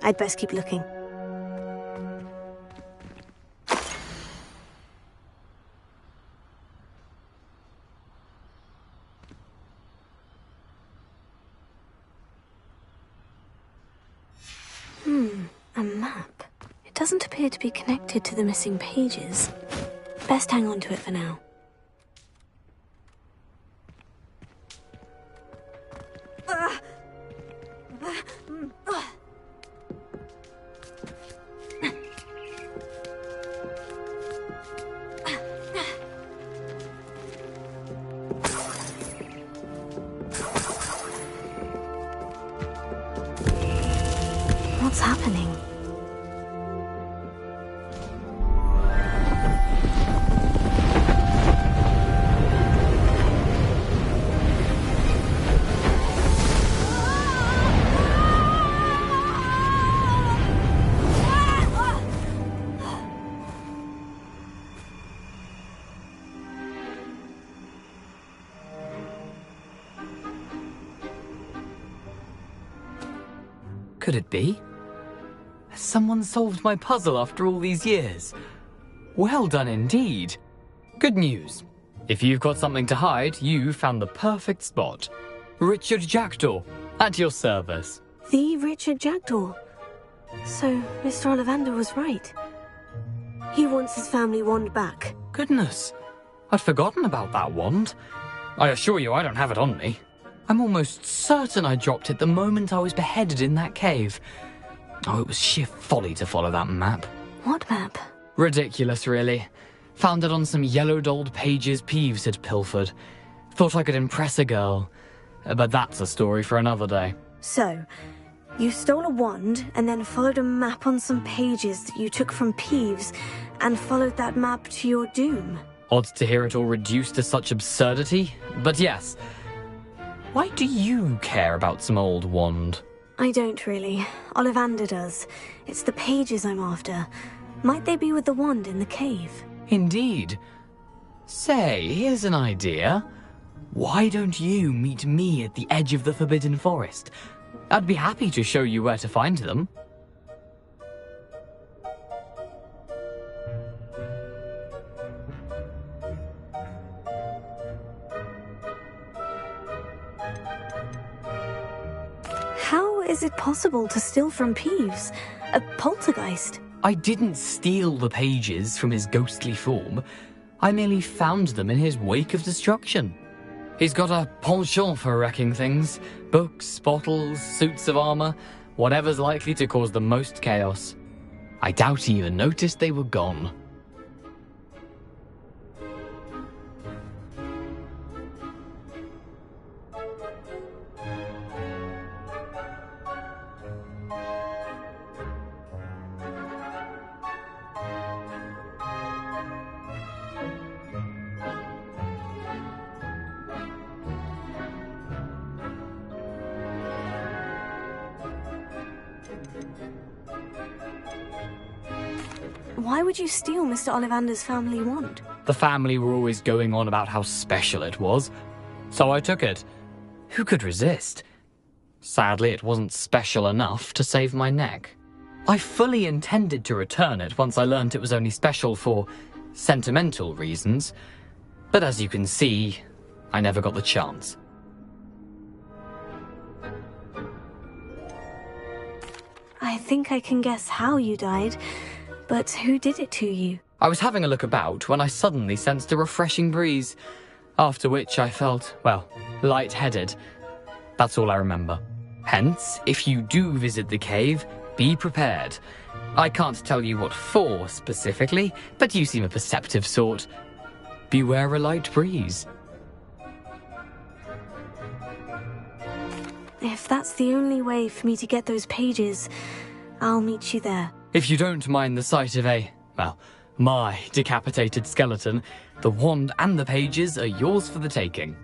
I'd best keep looking. A map. It doesn't appear to be connected to the missing pages. Best hang on to it for now. What's happening? Could it be? Has someone solved my puzzle after all these years? Well done indeed. Good news. If you've got something to hide, you found the perfect spot. Richard Jackdaw, at your service. The Richard Jackdaw. So, Mr. Ollivander was right. He wants his family wand back. Goodness, I'd forgotten about that wand. I assure you I don't have it on me. I'm almost certain I dropped it the moment I was beheaded in that cave. Oh, it was sheer folly to follow that map. What map? Ridiculous, really. Found it on some yellowed old pages Peeves had pilfered. Thought I could impress a girl. But that's a story for another day. So, you stole a wand and then followed a map on some pages that you took from Peeves and followed that map to your doom. Odd to hear it all reduced to such absurdity, but yes. Why do you care about some old wand? I don't really. Ollivander does. It's the pages I'm after. Might they be with the wand in the cave? Indeed. Say, here's an idea. Why don't you meet me at the edge of the Forbidden Forest? I'd be happy to show you where to find them. How is it possible to steal from Peeves? A poltergeist? I didn't steal the pages from his ghostly form. I merely found them in his wake of destruction. He's got a penchant for wrecking things. Books, bottles, suits of armor, whatever's likely to cause the most chaos. I doubt he even noticed they were gone. Why would you steal Mr. Ollivander's family wand? The family were always going on about how special it was, so I took it. Who could resist? Sadly, it wasn't special enough to save my neck. I fully intended to return it once I learned it was only special for sentimental reasons, but as you can see, I never got the chance. I think I can guess how you died, but who did it to you? I was having a look about when I suddenly sensed a refreshing breeze, after which I felt, well, lightheaded. That's all I remember. Hence, if you do visit the cave, be prepared. I can't tell you what for specifically, but you seem a perceptive sort. Beware a light breeze. If that's the only way for me to get those pages, I'll meet you there. If you don't mind the sight of a, well, My decapitated skeleton, the wand and the pages are yours for the taking.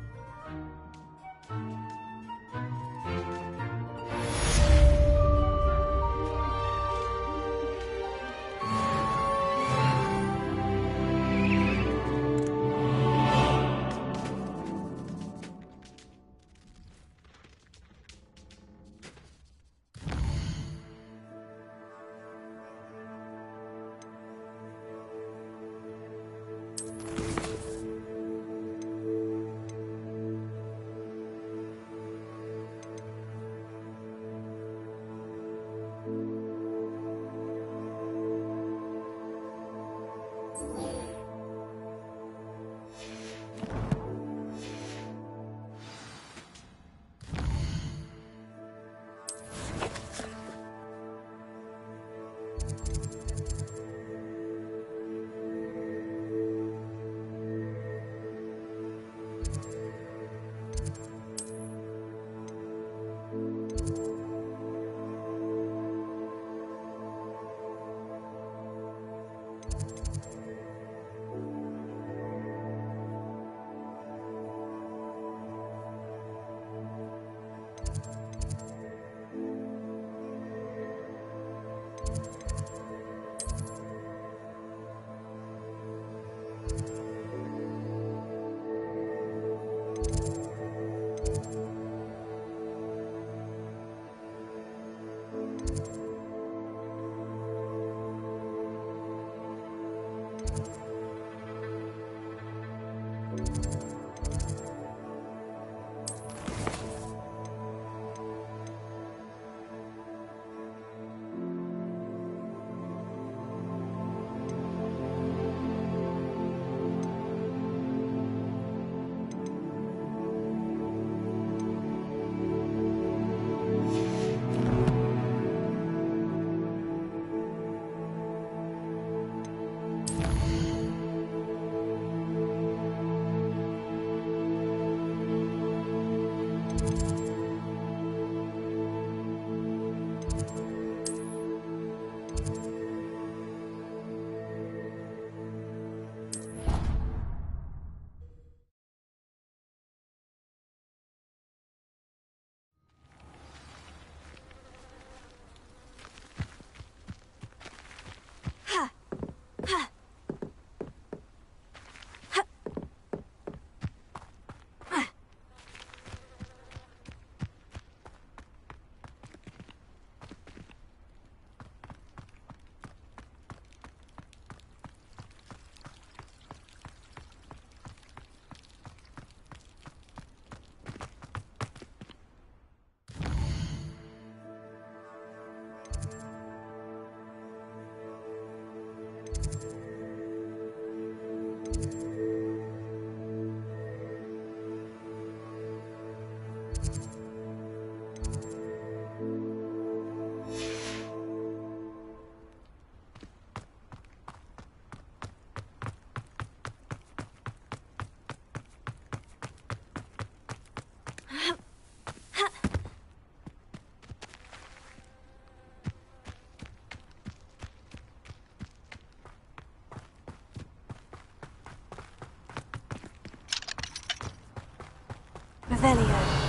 Revelio.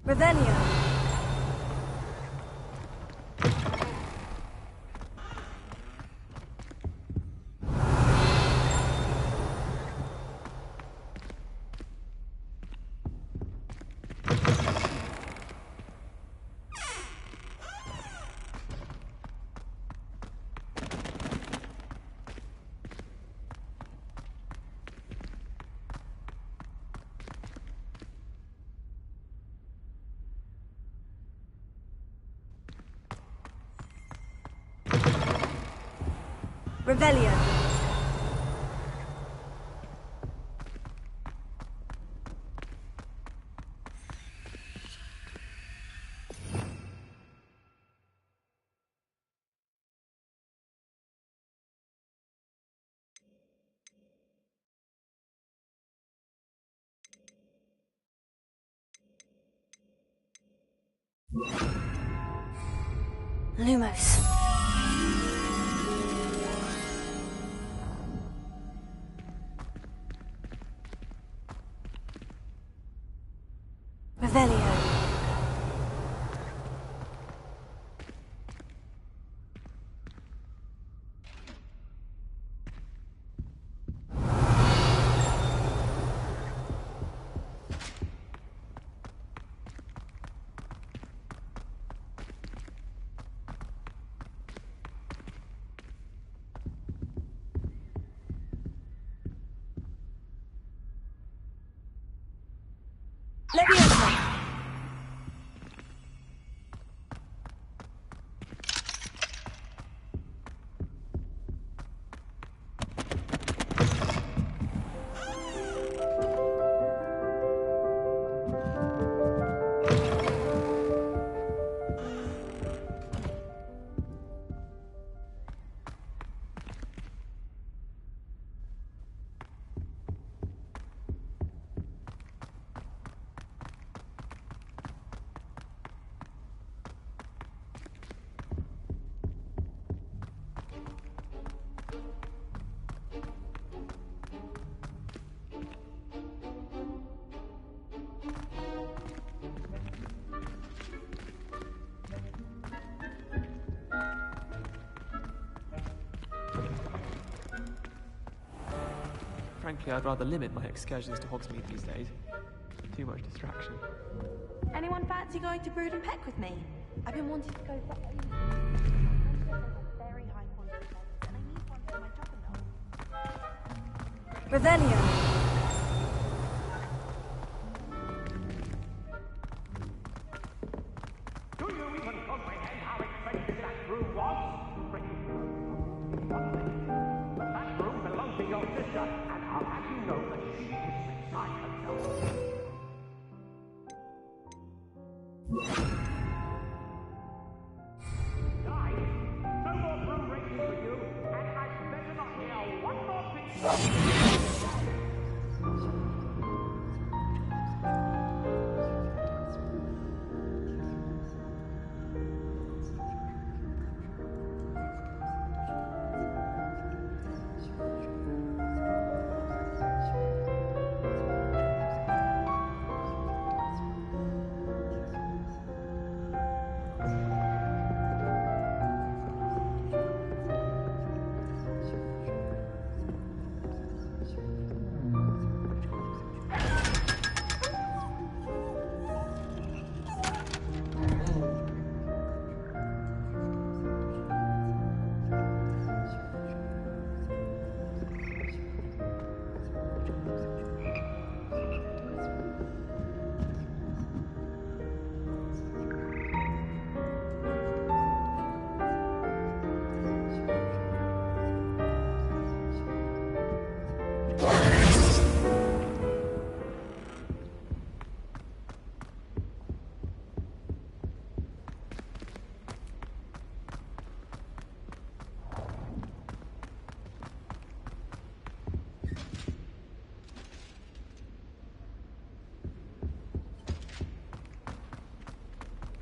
Revelio. Revelio. Lumos. Revelio. Leviosa. Frankly, I'd rather limit my excursions to Hogsmeade these days. Too much distraction. Anyone fancy going to Brood and Peck with me? I've been wanting to go for very high quality feathers, and I need one for my juggernaut. Revelio. Do you even comprehend how expensive that room was? But that room belongs to your sister, and I'll have you know that she is beside herself. Guys, no more room racing for you, and I'd better not hear one more thing.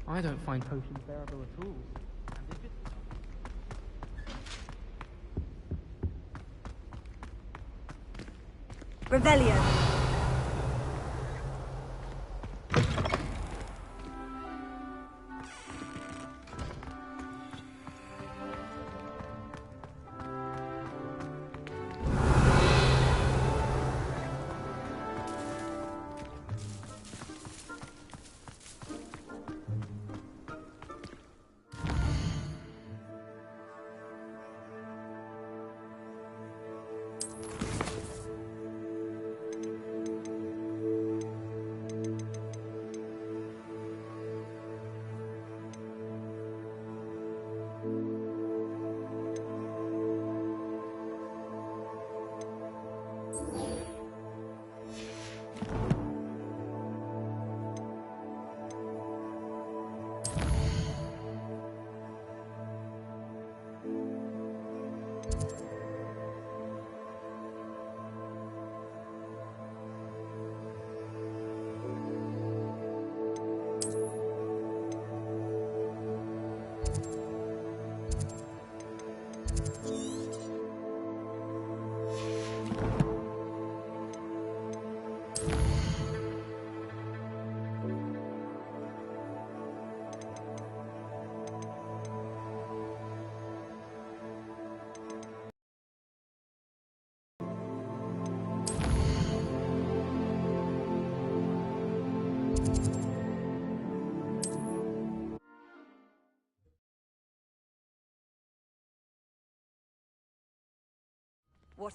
I don't find potions bearable at all. Revelio.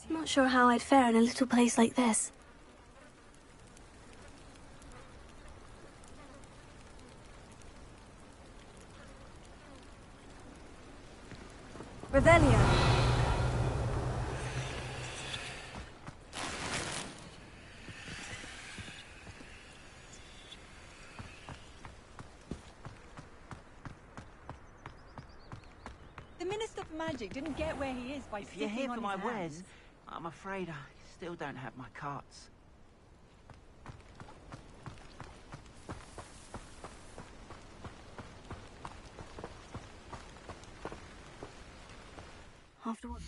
Not sure how I'd fare in a little place like this. Revelio. The Minister for Magic didn't get where he is by If you're sitting here for on my his wares, hands. I'm afraid I still don't have my carts. Afterwards.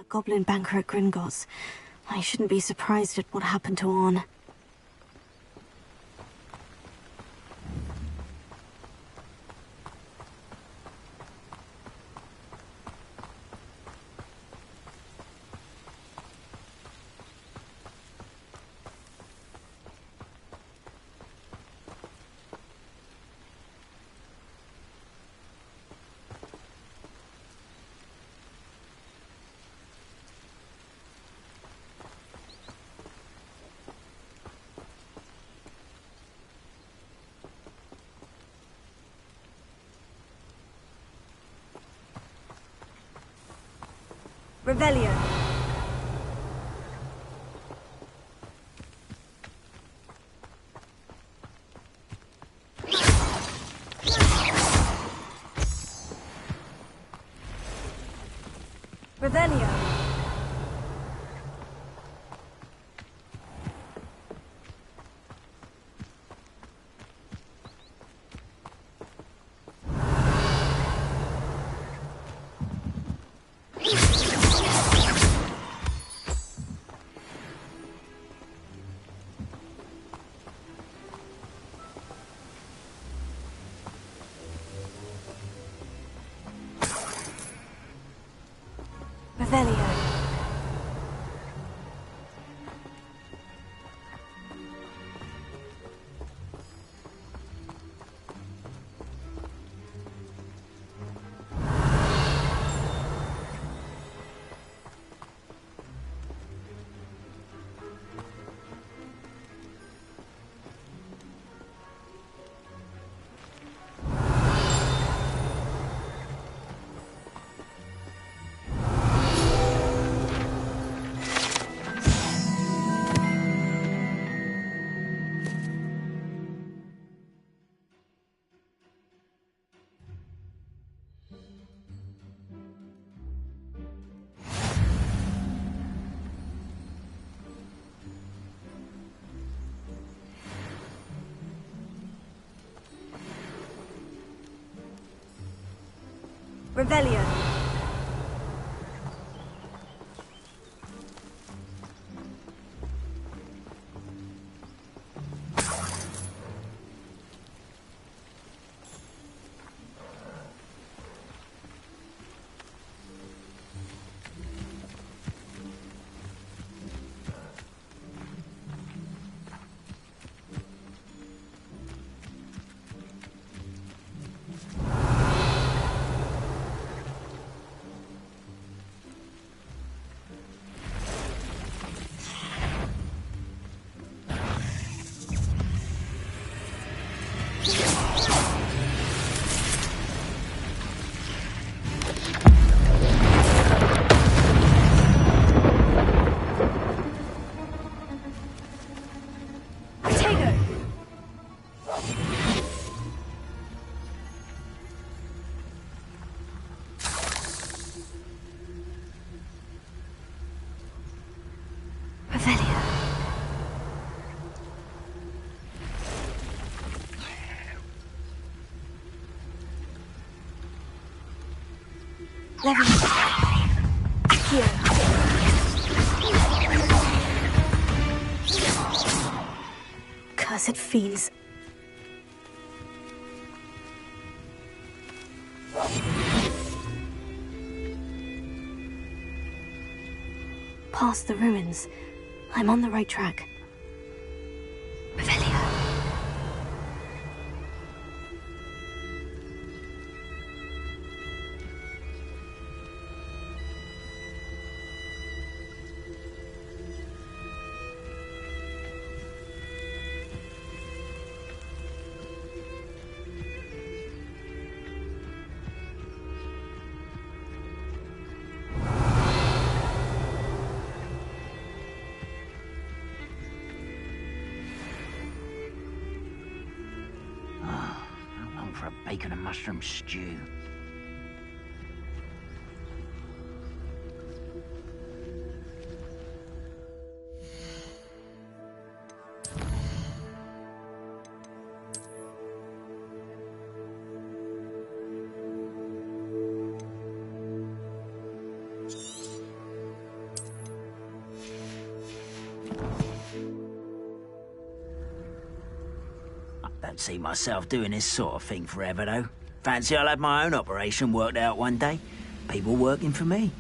goblin banker at Gringotts. I shouldn't be surprised at what happened to Arn. Revelio. Revelio. Revelio. Revelio. Cursed fiends. Past the ruins. I'm on the right track. Revelio. For a bacon and mushroom stew. Don't see myself doing this sort of thing forever, though. Fancy I'll have my own operation worked out one day. People working for me.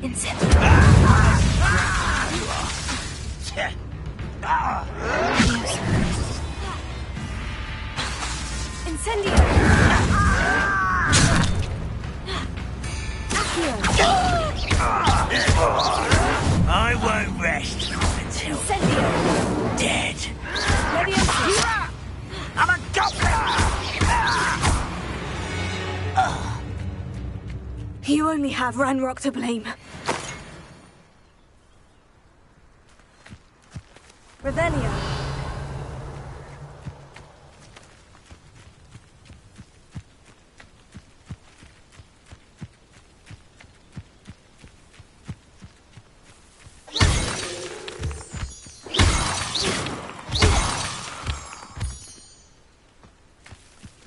Incendio! I won't rest until dead. I'm a goblin! You only have Ranrock to blame. Revelio.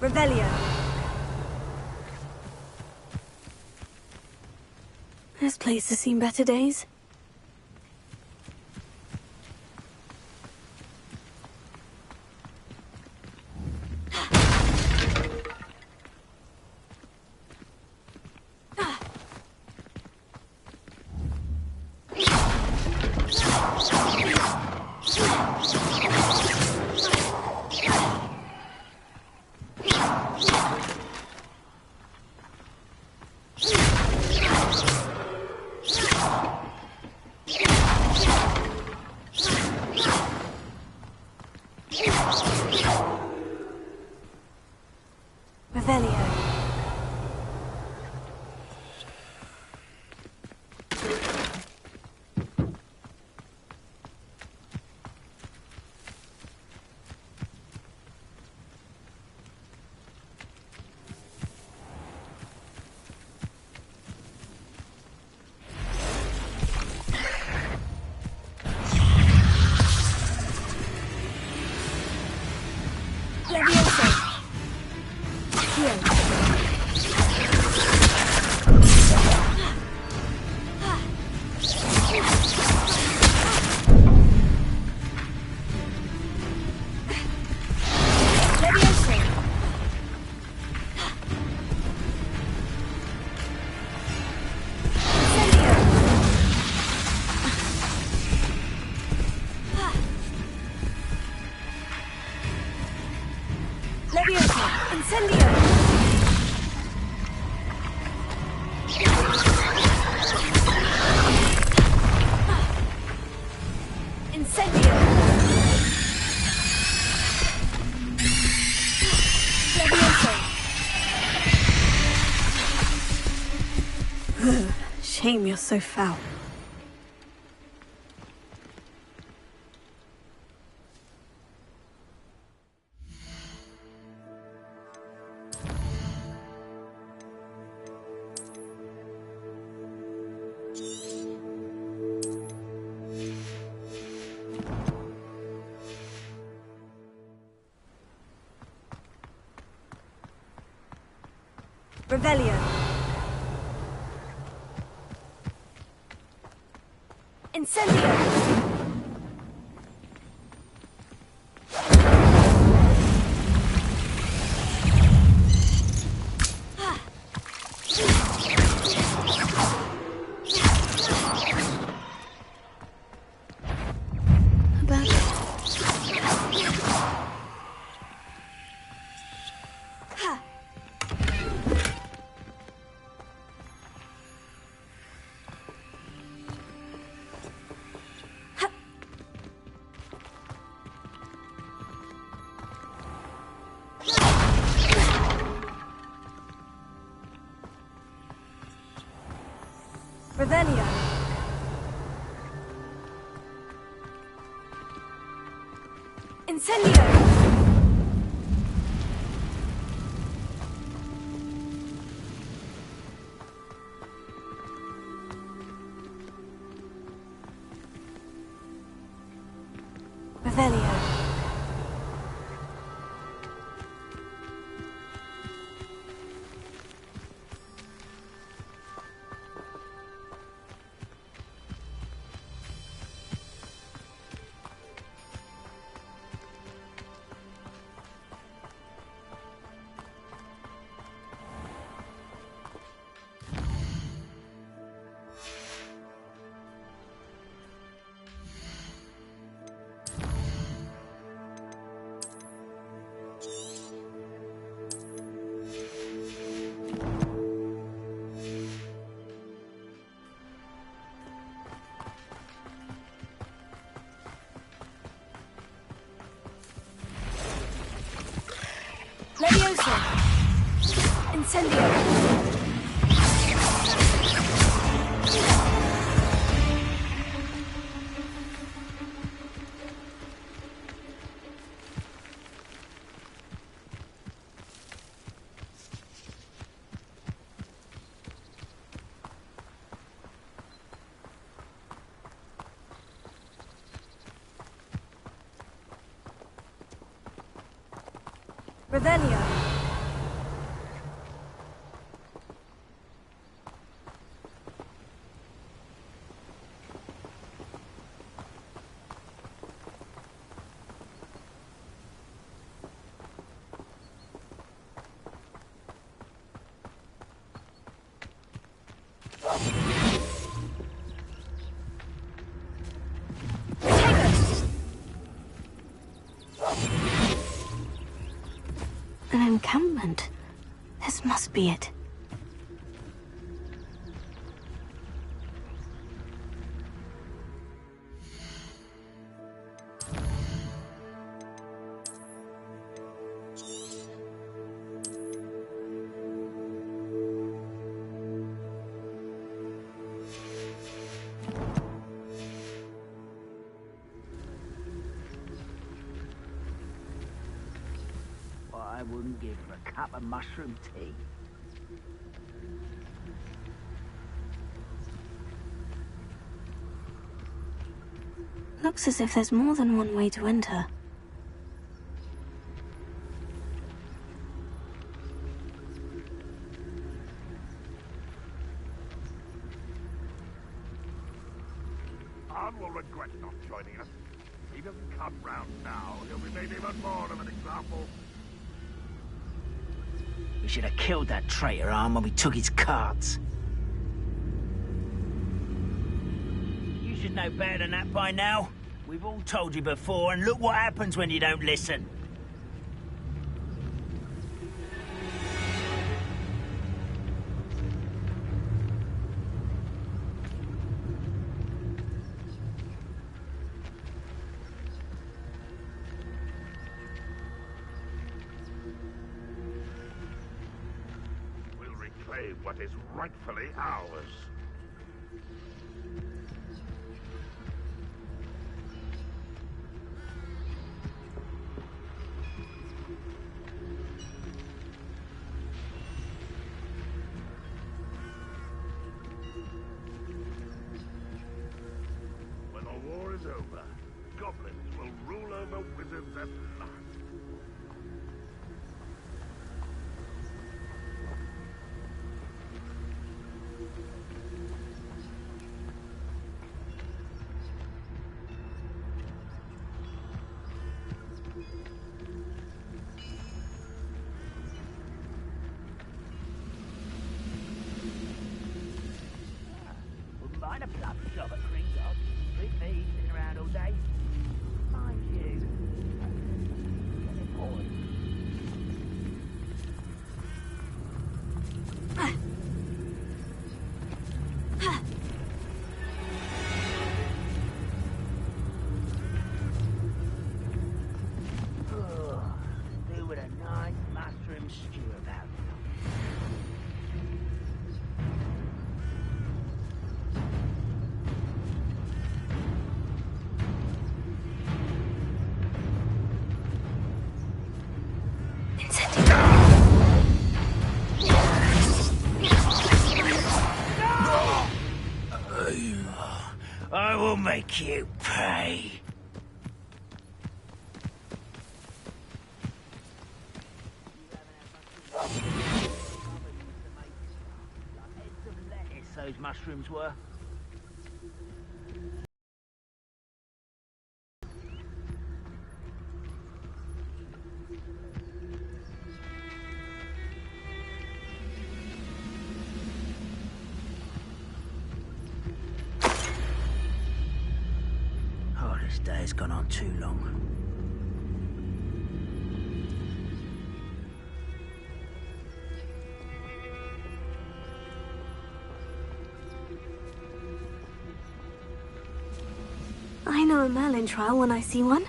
Revelio. This place has seen better days. Shame you're so foul. Revelio. Incendio! Revelio. Incendio. Revelio. Incendio! Revelio. An encampment. This must be it. I wouldn't give for a cup of mushroom tea. Looks as if there's more than one way to enter. Arn will regret not joining us. If he doesn't come round now, he'll be made even more of an example. We should have killed that traitor, Arn, when we took his cards. You should know better than that by now. We've all told you before, and look what happens when you don't listen. We'll reclaim what is rightfully ours. When the war is over, goblins will rule over wizards at last. Wouldn't mind a plum job at Gringotts. Treat me sitting around all day. Mind you. Get it, boy. Do with a nice mushroom stew about it. I will make you pay. Those mushrooms were. Oh, this day has gone on too long. I know a Merlin trial when I see one.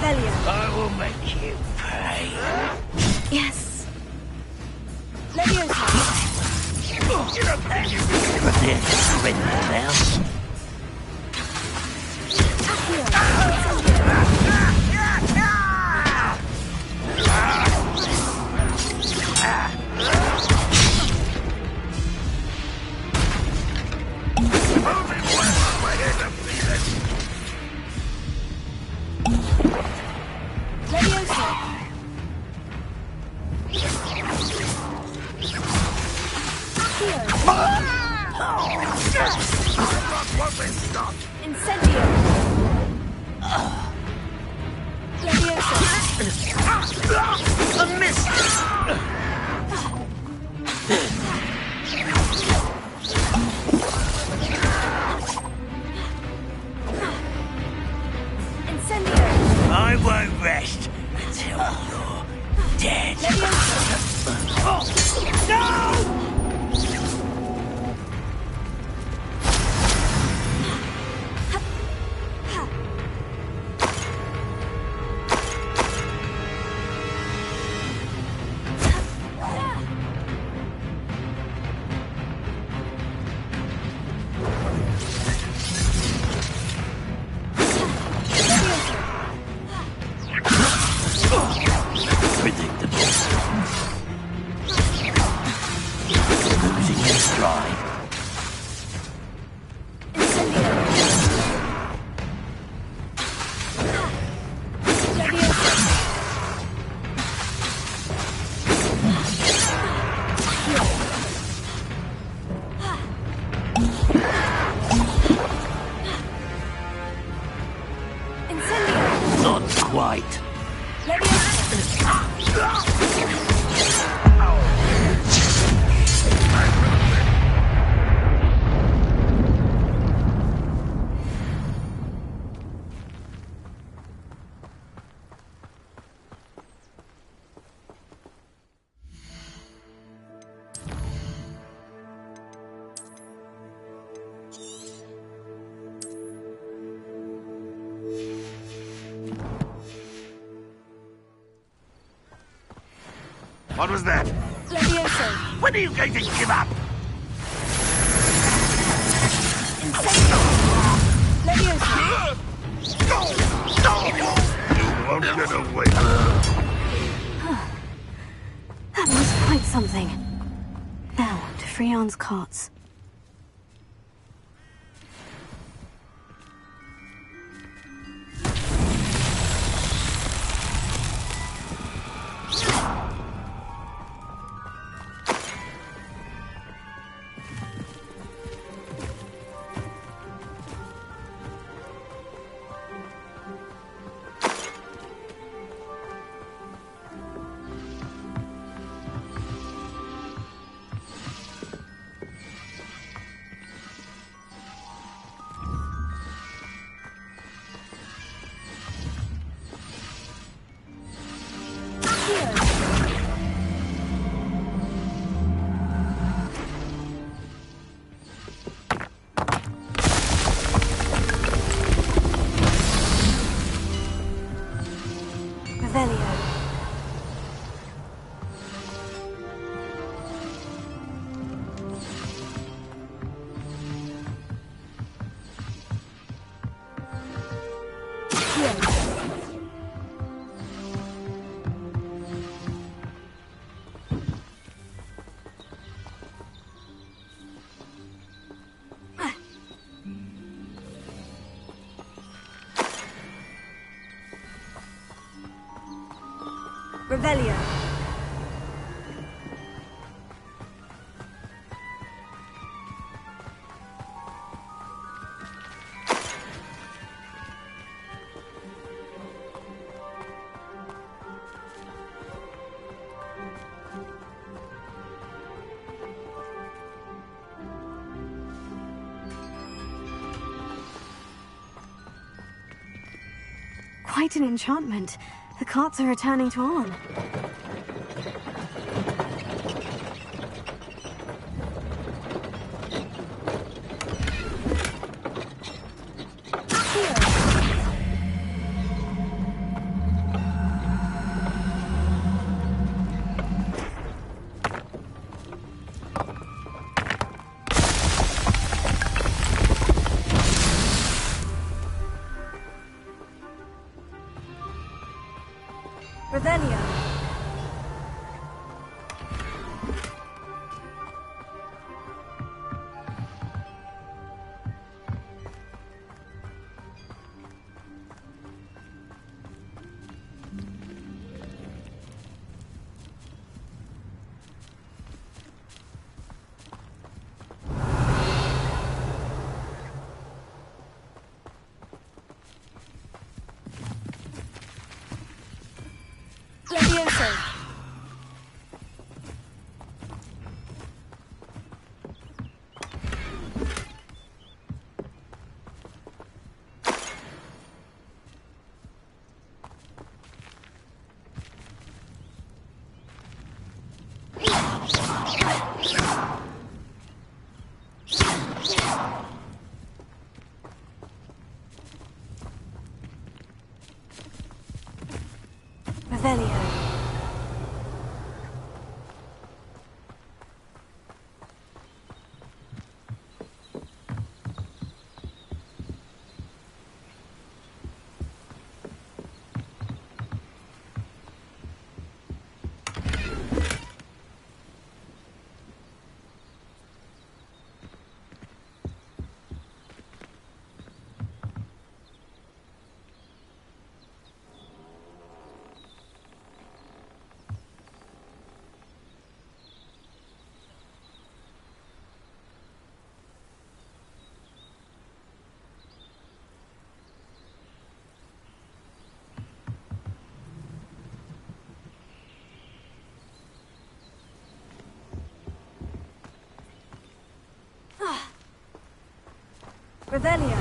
Revelio. I will make you pay. Yes. Leviosa. You don't believe you can give a surrender now. Incendio. A miss! Incendio. I won't rest until you're dead. No! Not quite. What was that? Levioso. When are you going to give up? Levioso. You won't get away. That was quite something. Now, to Freon's carts. Revelio. Quite an enchantment. The carts are returning to on. Revelio. Levioso. Revelio. Revelio.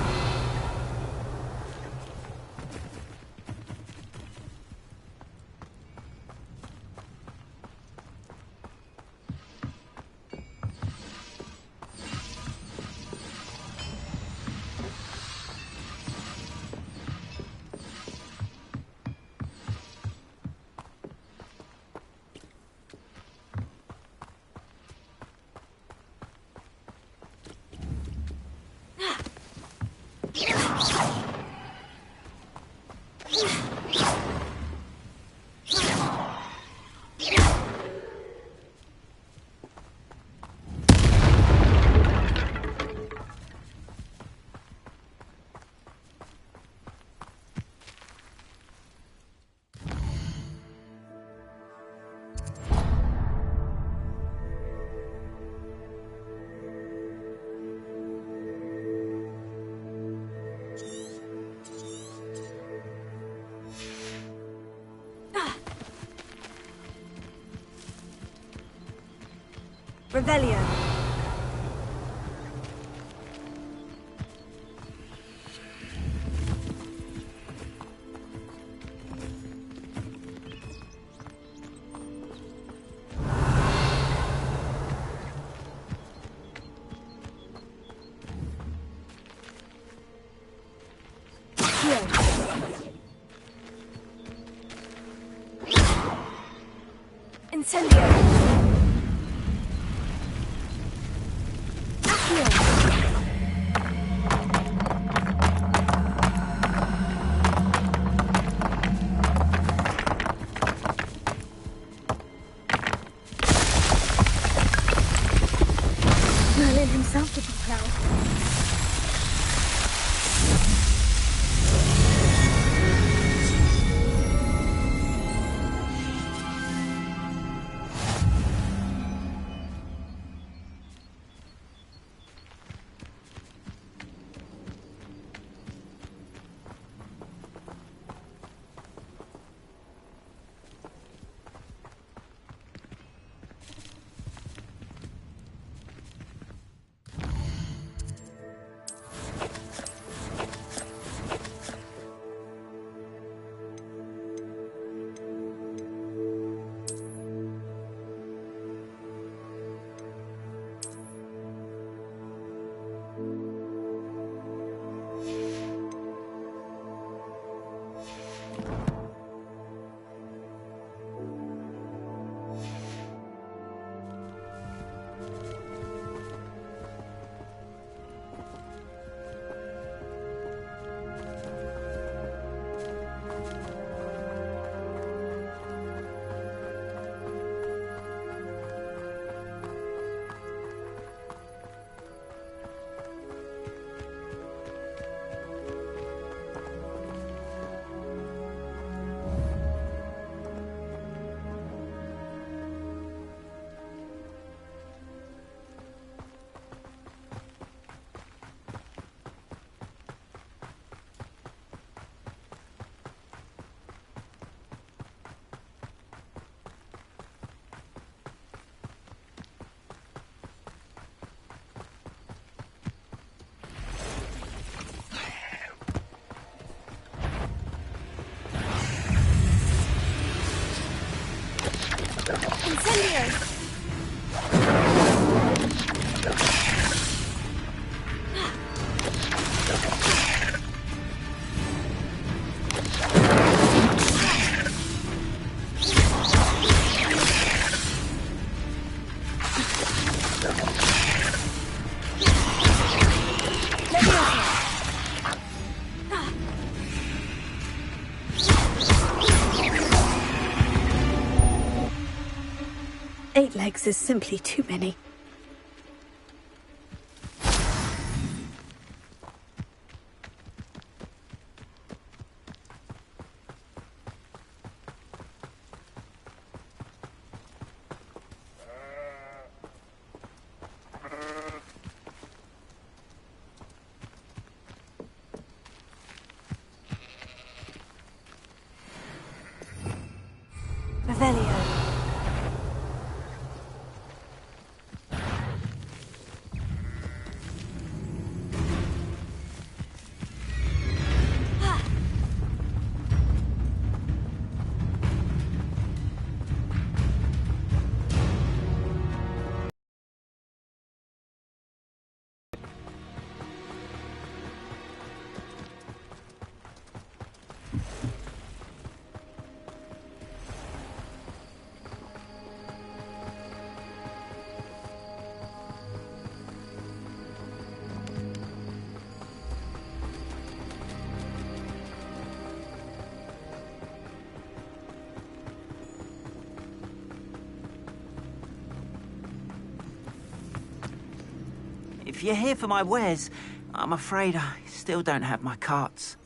Revelio. Incendio. Merlin himself would be proud. Incendio! Eight legs is simply too many. Revelio. If you're here for my wares, I'm afraid I still don't have my carts.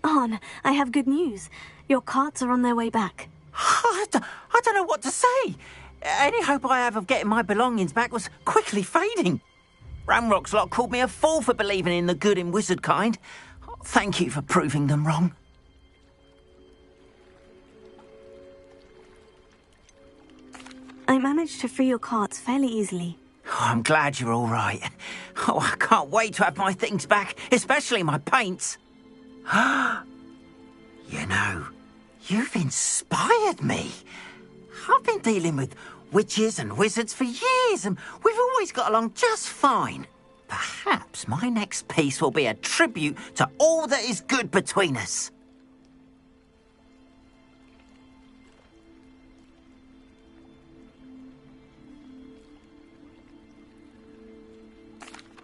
Arn, I have good news. Your carts are on their way back. I don't know what to say. Any hope I have of getting my belongings back was quickly fading. Ramrock's lot called me a fool for believing in the good in wizard kind. Thank you for proving them wrong. I managed to free your carts fairly easily. Oh, I'm glad you're all right. Oh, I can't wait to have my things back, especially my paints. You know, you've inspired me. I've been dealing with witches and wizards for years, and we've always got along just fine. Perhaps my next piece will be a tribute to all that is good between us.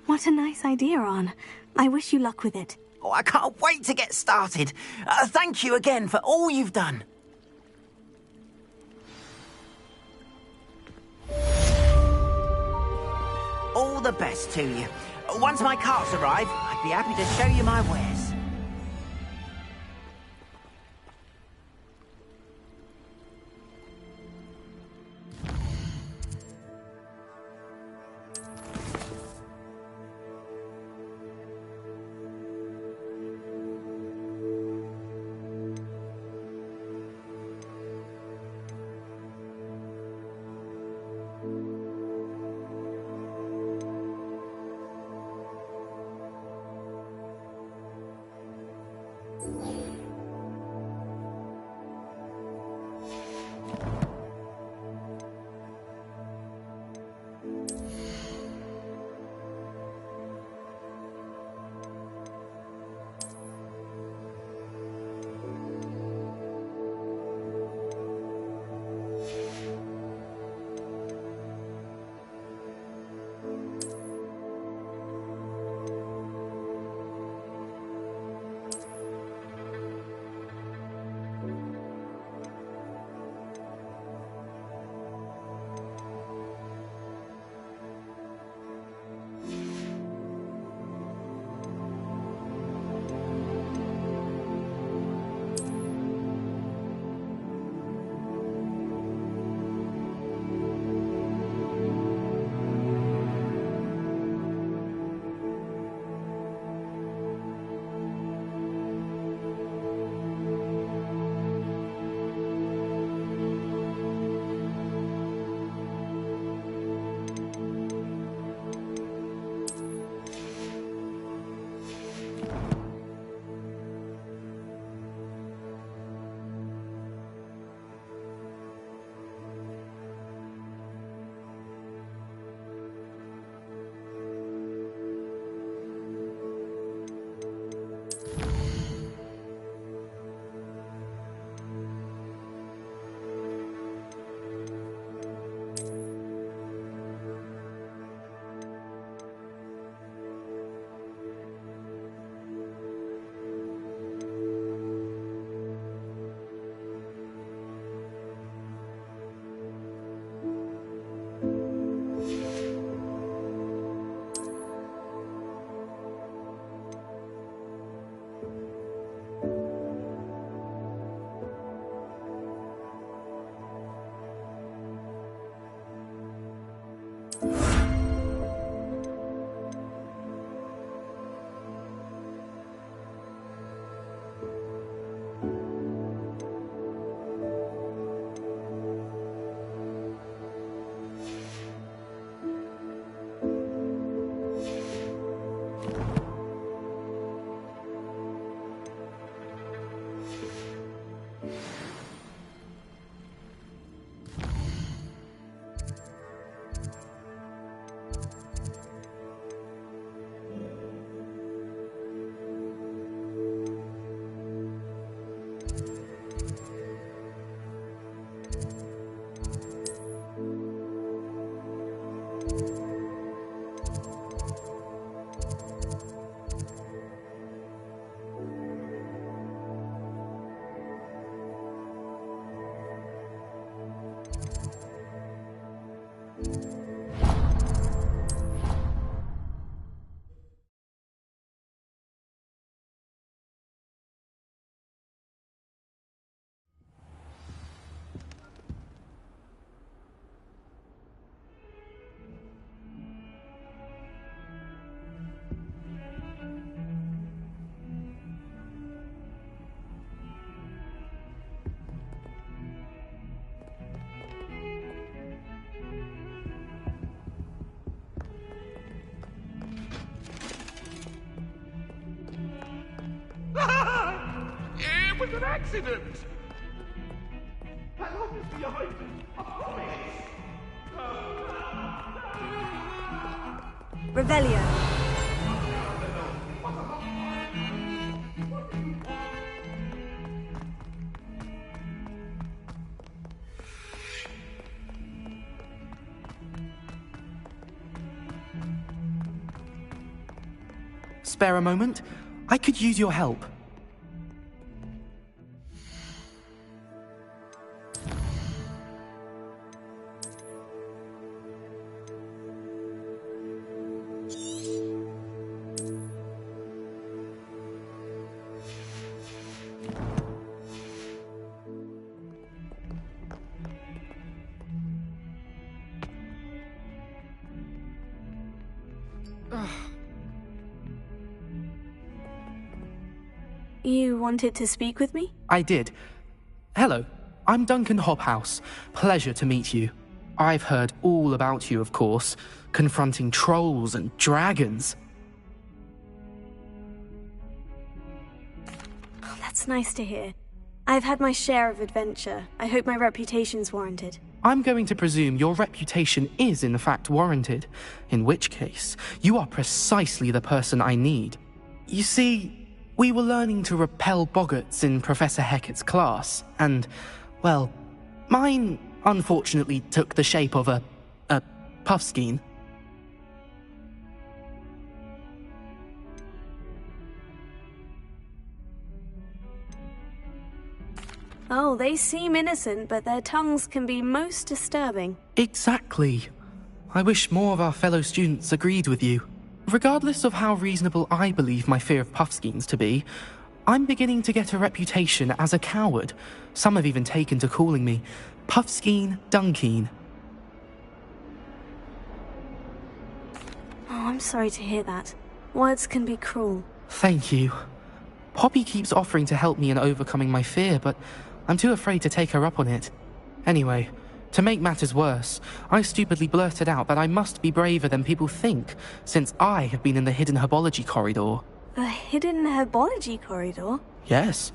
What a nice idea, Arn. I wish you luck with it. Oh, I can't wait to get started. Thank you again for all you've done. All the best to you. Once my carts arrive, I'd be happy to show you my wares. an accident! That is behind me. I promise. Revelio. Spare a moment? I could use your help. You wanted to speak with me? I did. Hello, I'm Duncan Hobhouse. Pleasure to meet you. I've heard all about you, of course, confronting trolls and dragons. Oh, that's nice to hear. I've had my share of adventure. I hope my reputation's warranted. I'm going to presume your reputation is in fact warranted, in which case, you are precisely the person I need. You see, we were learning to repel boggarts in Professor Hecat's class, and, well, mine unfortunately took the shape of a puffskein. Oh, they seem innocent, but their tongues can be most disturbing. Exactly. I wish more of our fellow students agreed with you. Regardless of how reasonable I believe my fear of puffskeins to be, I'm beginning to get a reputation as a coward. Some have even taken to calling me Puffskeen Dunkeen. Oh, I'm sorry to hear that. Words can be cruel. Thank you. Poppy keeps offering to help me in overcoming my fear, but I'm too afraid to take her up on it. Anyway, to make matters worse, I stupidly blurted out that I must be braver than people think, since I have been in the hidden herbology corridor. The hidden herbology corridor? Yes.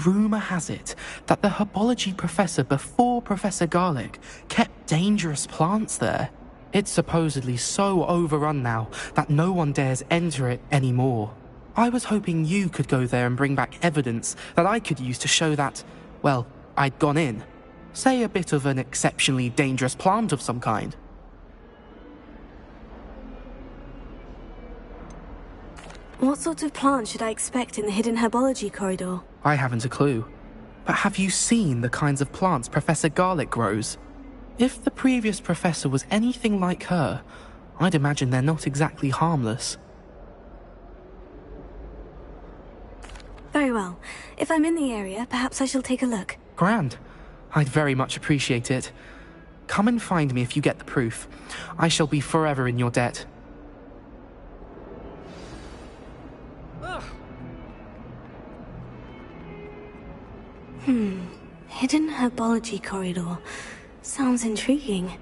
Rumour has it that the herbology professor before Professor Garlic kept dangerous plants there. It's supposedly so overrun now that no one dares enter it anymore. I was hoping you could go there and bring back evidence that I could use to show that, well, I'd gone in. Say a bit of an exceptionally dangerous plant of some kind. What sort of plant should I expect in the hidden herbology corridor? I haven't a clue. But have you seen the kinds of plants Professor Garlic grows? If the previous professor was anything like her, I'd imagine they're not exactly harmless. Very well. If I'm in the area, perhaps I shall take a look. Grand. I'd very much appreciate it. Come and find me if you get the proof. I shall be forever in your debt. Hidden herbology corridor. Sounds intriguing.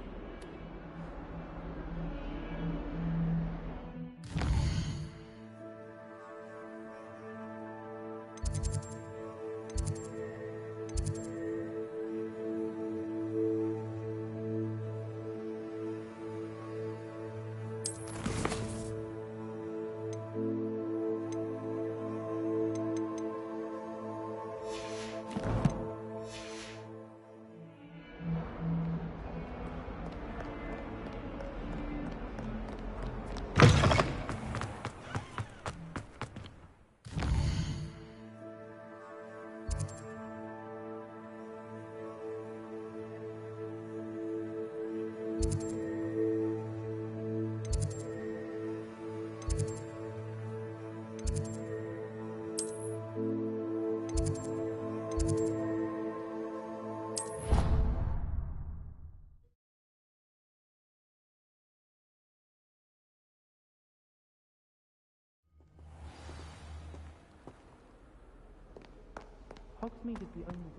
Hogsmeade is the only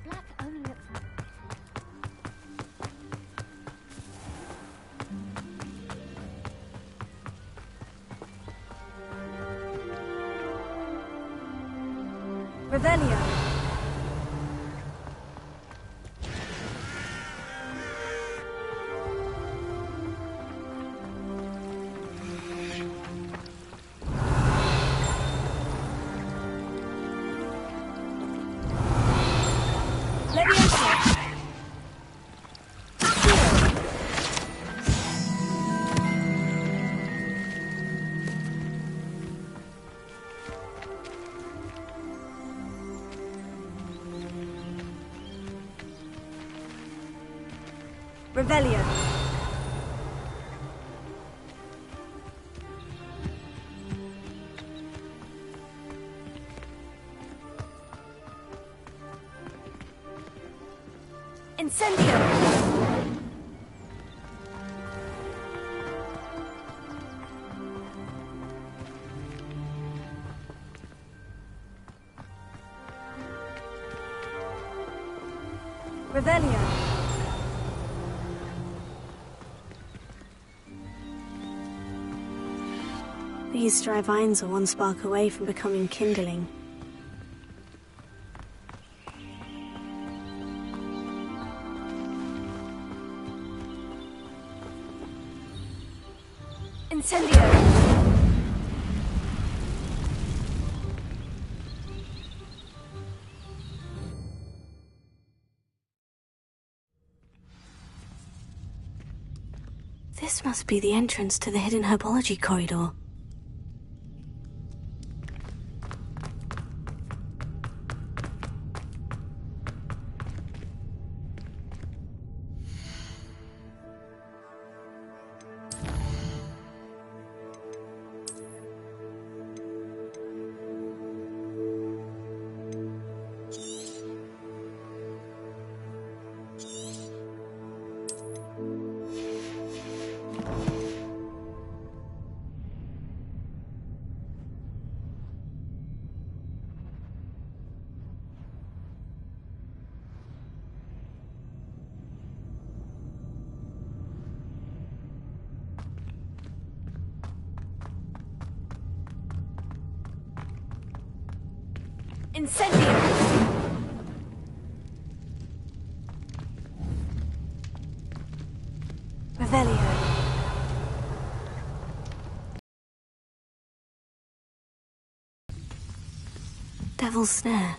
Black only looks like... Revelio. Revelio. Incendio. Revelio. These dry vines are one spark away from becoming kindling. Incendio! This must be the entrance to the hidden herbology corridor. Incendio! Revelio. Devil's Snare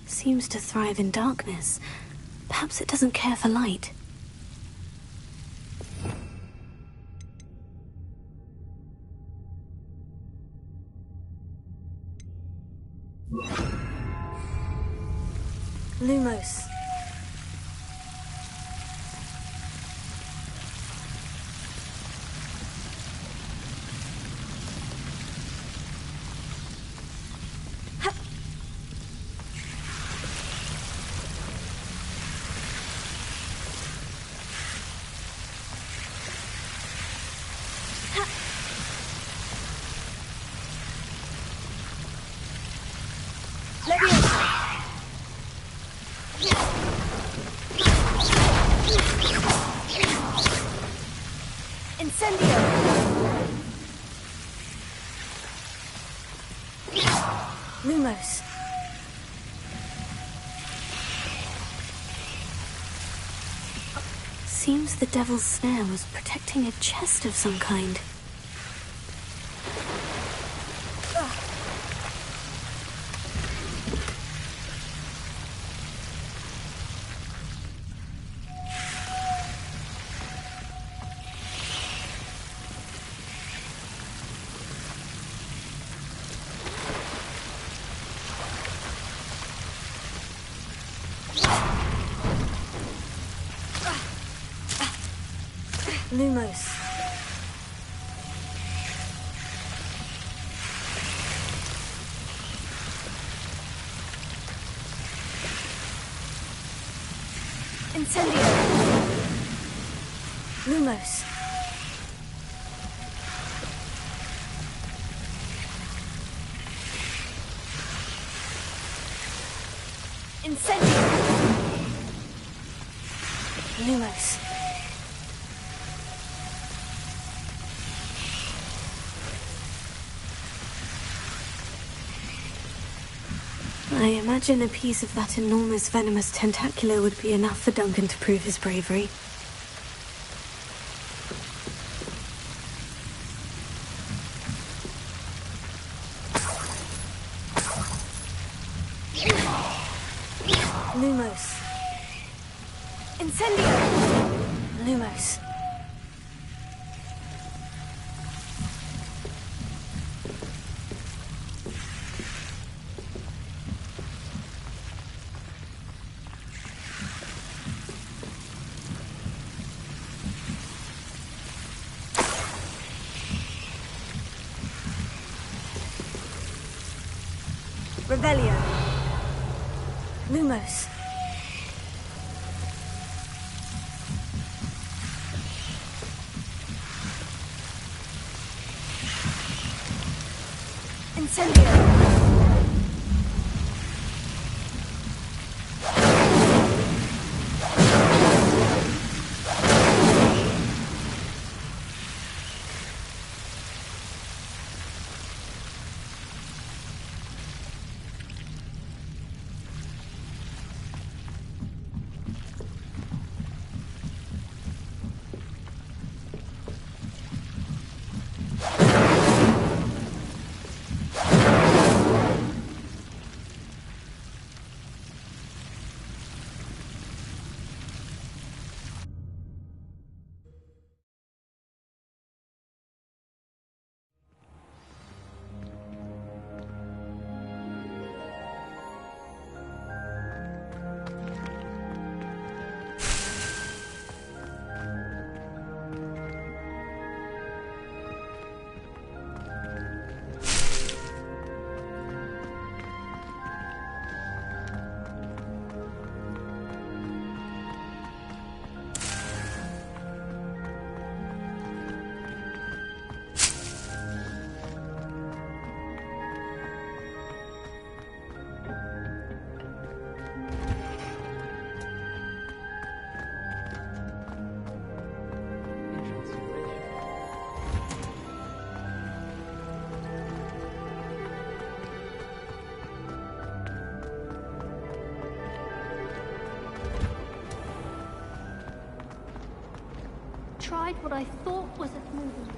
seems to thrive in darkness. Perhaps it doesn't care for light. Lumos. Lumos. Seems the Devil's Snare was protecting a chest of some kind. Lumos. Incendio. Lumos. Incendio. Lumos. I imagine a piece of that enormous venomous tentacular would be enough for Duncan to prove his bravery. Lumos. Incendio! Lumos. Revelio. Lumos. Incendio. Tried what I thought was a small one.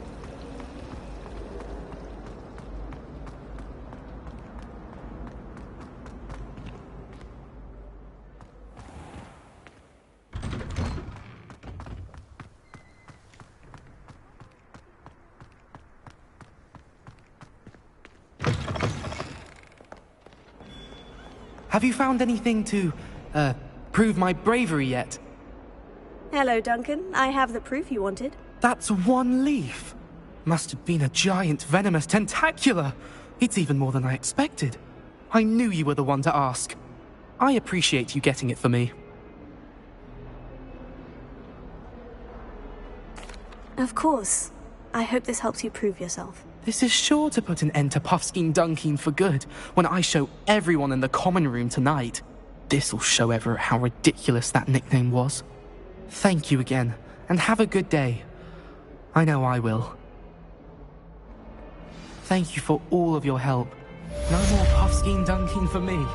Have you found anything to, prove my bravery yet? Hello, Duncan. I have the proof you wanted. That's one leaf. Must have been a giant venomous tentacula. It's even more than I expected. I knew you were the one to ask. I appreciate you getting it for me. Of course. I hope this helps you prove yourself. This is sure to put an end to Puffskein Dunkeen for good when I show everyone in the common room tonight. This'll show Everett how ridiculous that nickname was. Thank you again, and have a good day. I know I will. Thank you for all of your help. No more Puffskein Dunkeen for me.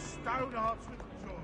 stone hearts with joy.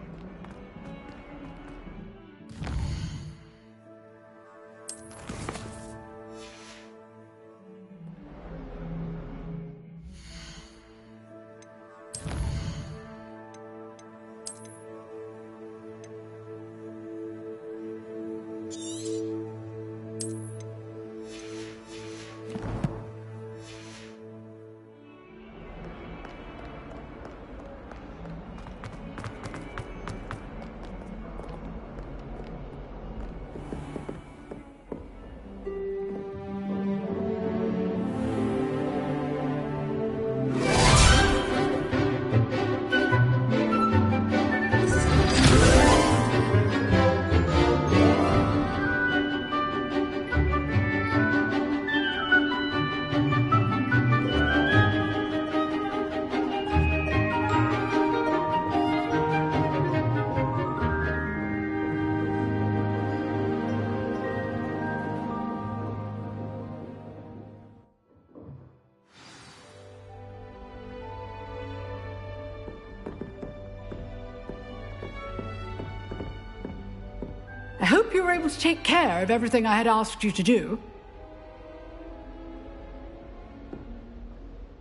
I hope you were able to take care of everything I had asked you to do.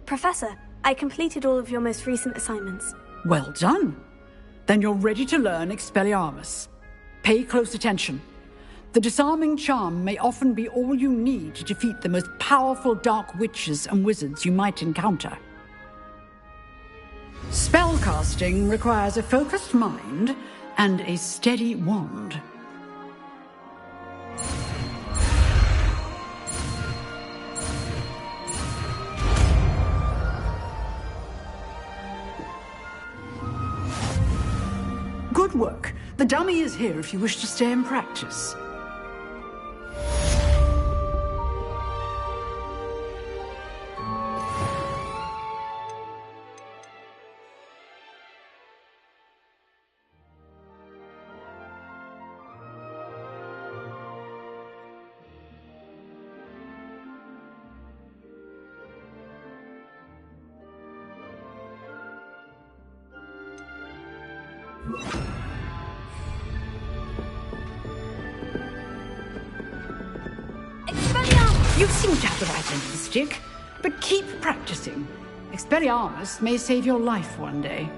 Professor, I completed all of your most recent assignments. Well done. Then you're ready to learn Expelliarmus. Pay close attention. The disarming charm may often be all you need to defeat the most powerful dark witches and wizards you might encounter. Spellcasting requires a focused mind and a steady wand. Good work. The dummy is here if you wish to stay and practice. You seem to have the right end of the stick, but keep practicing. Expelliarmus may save your life one day.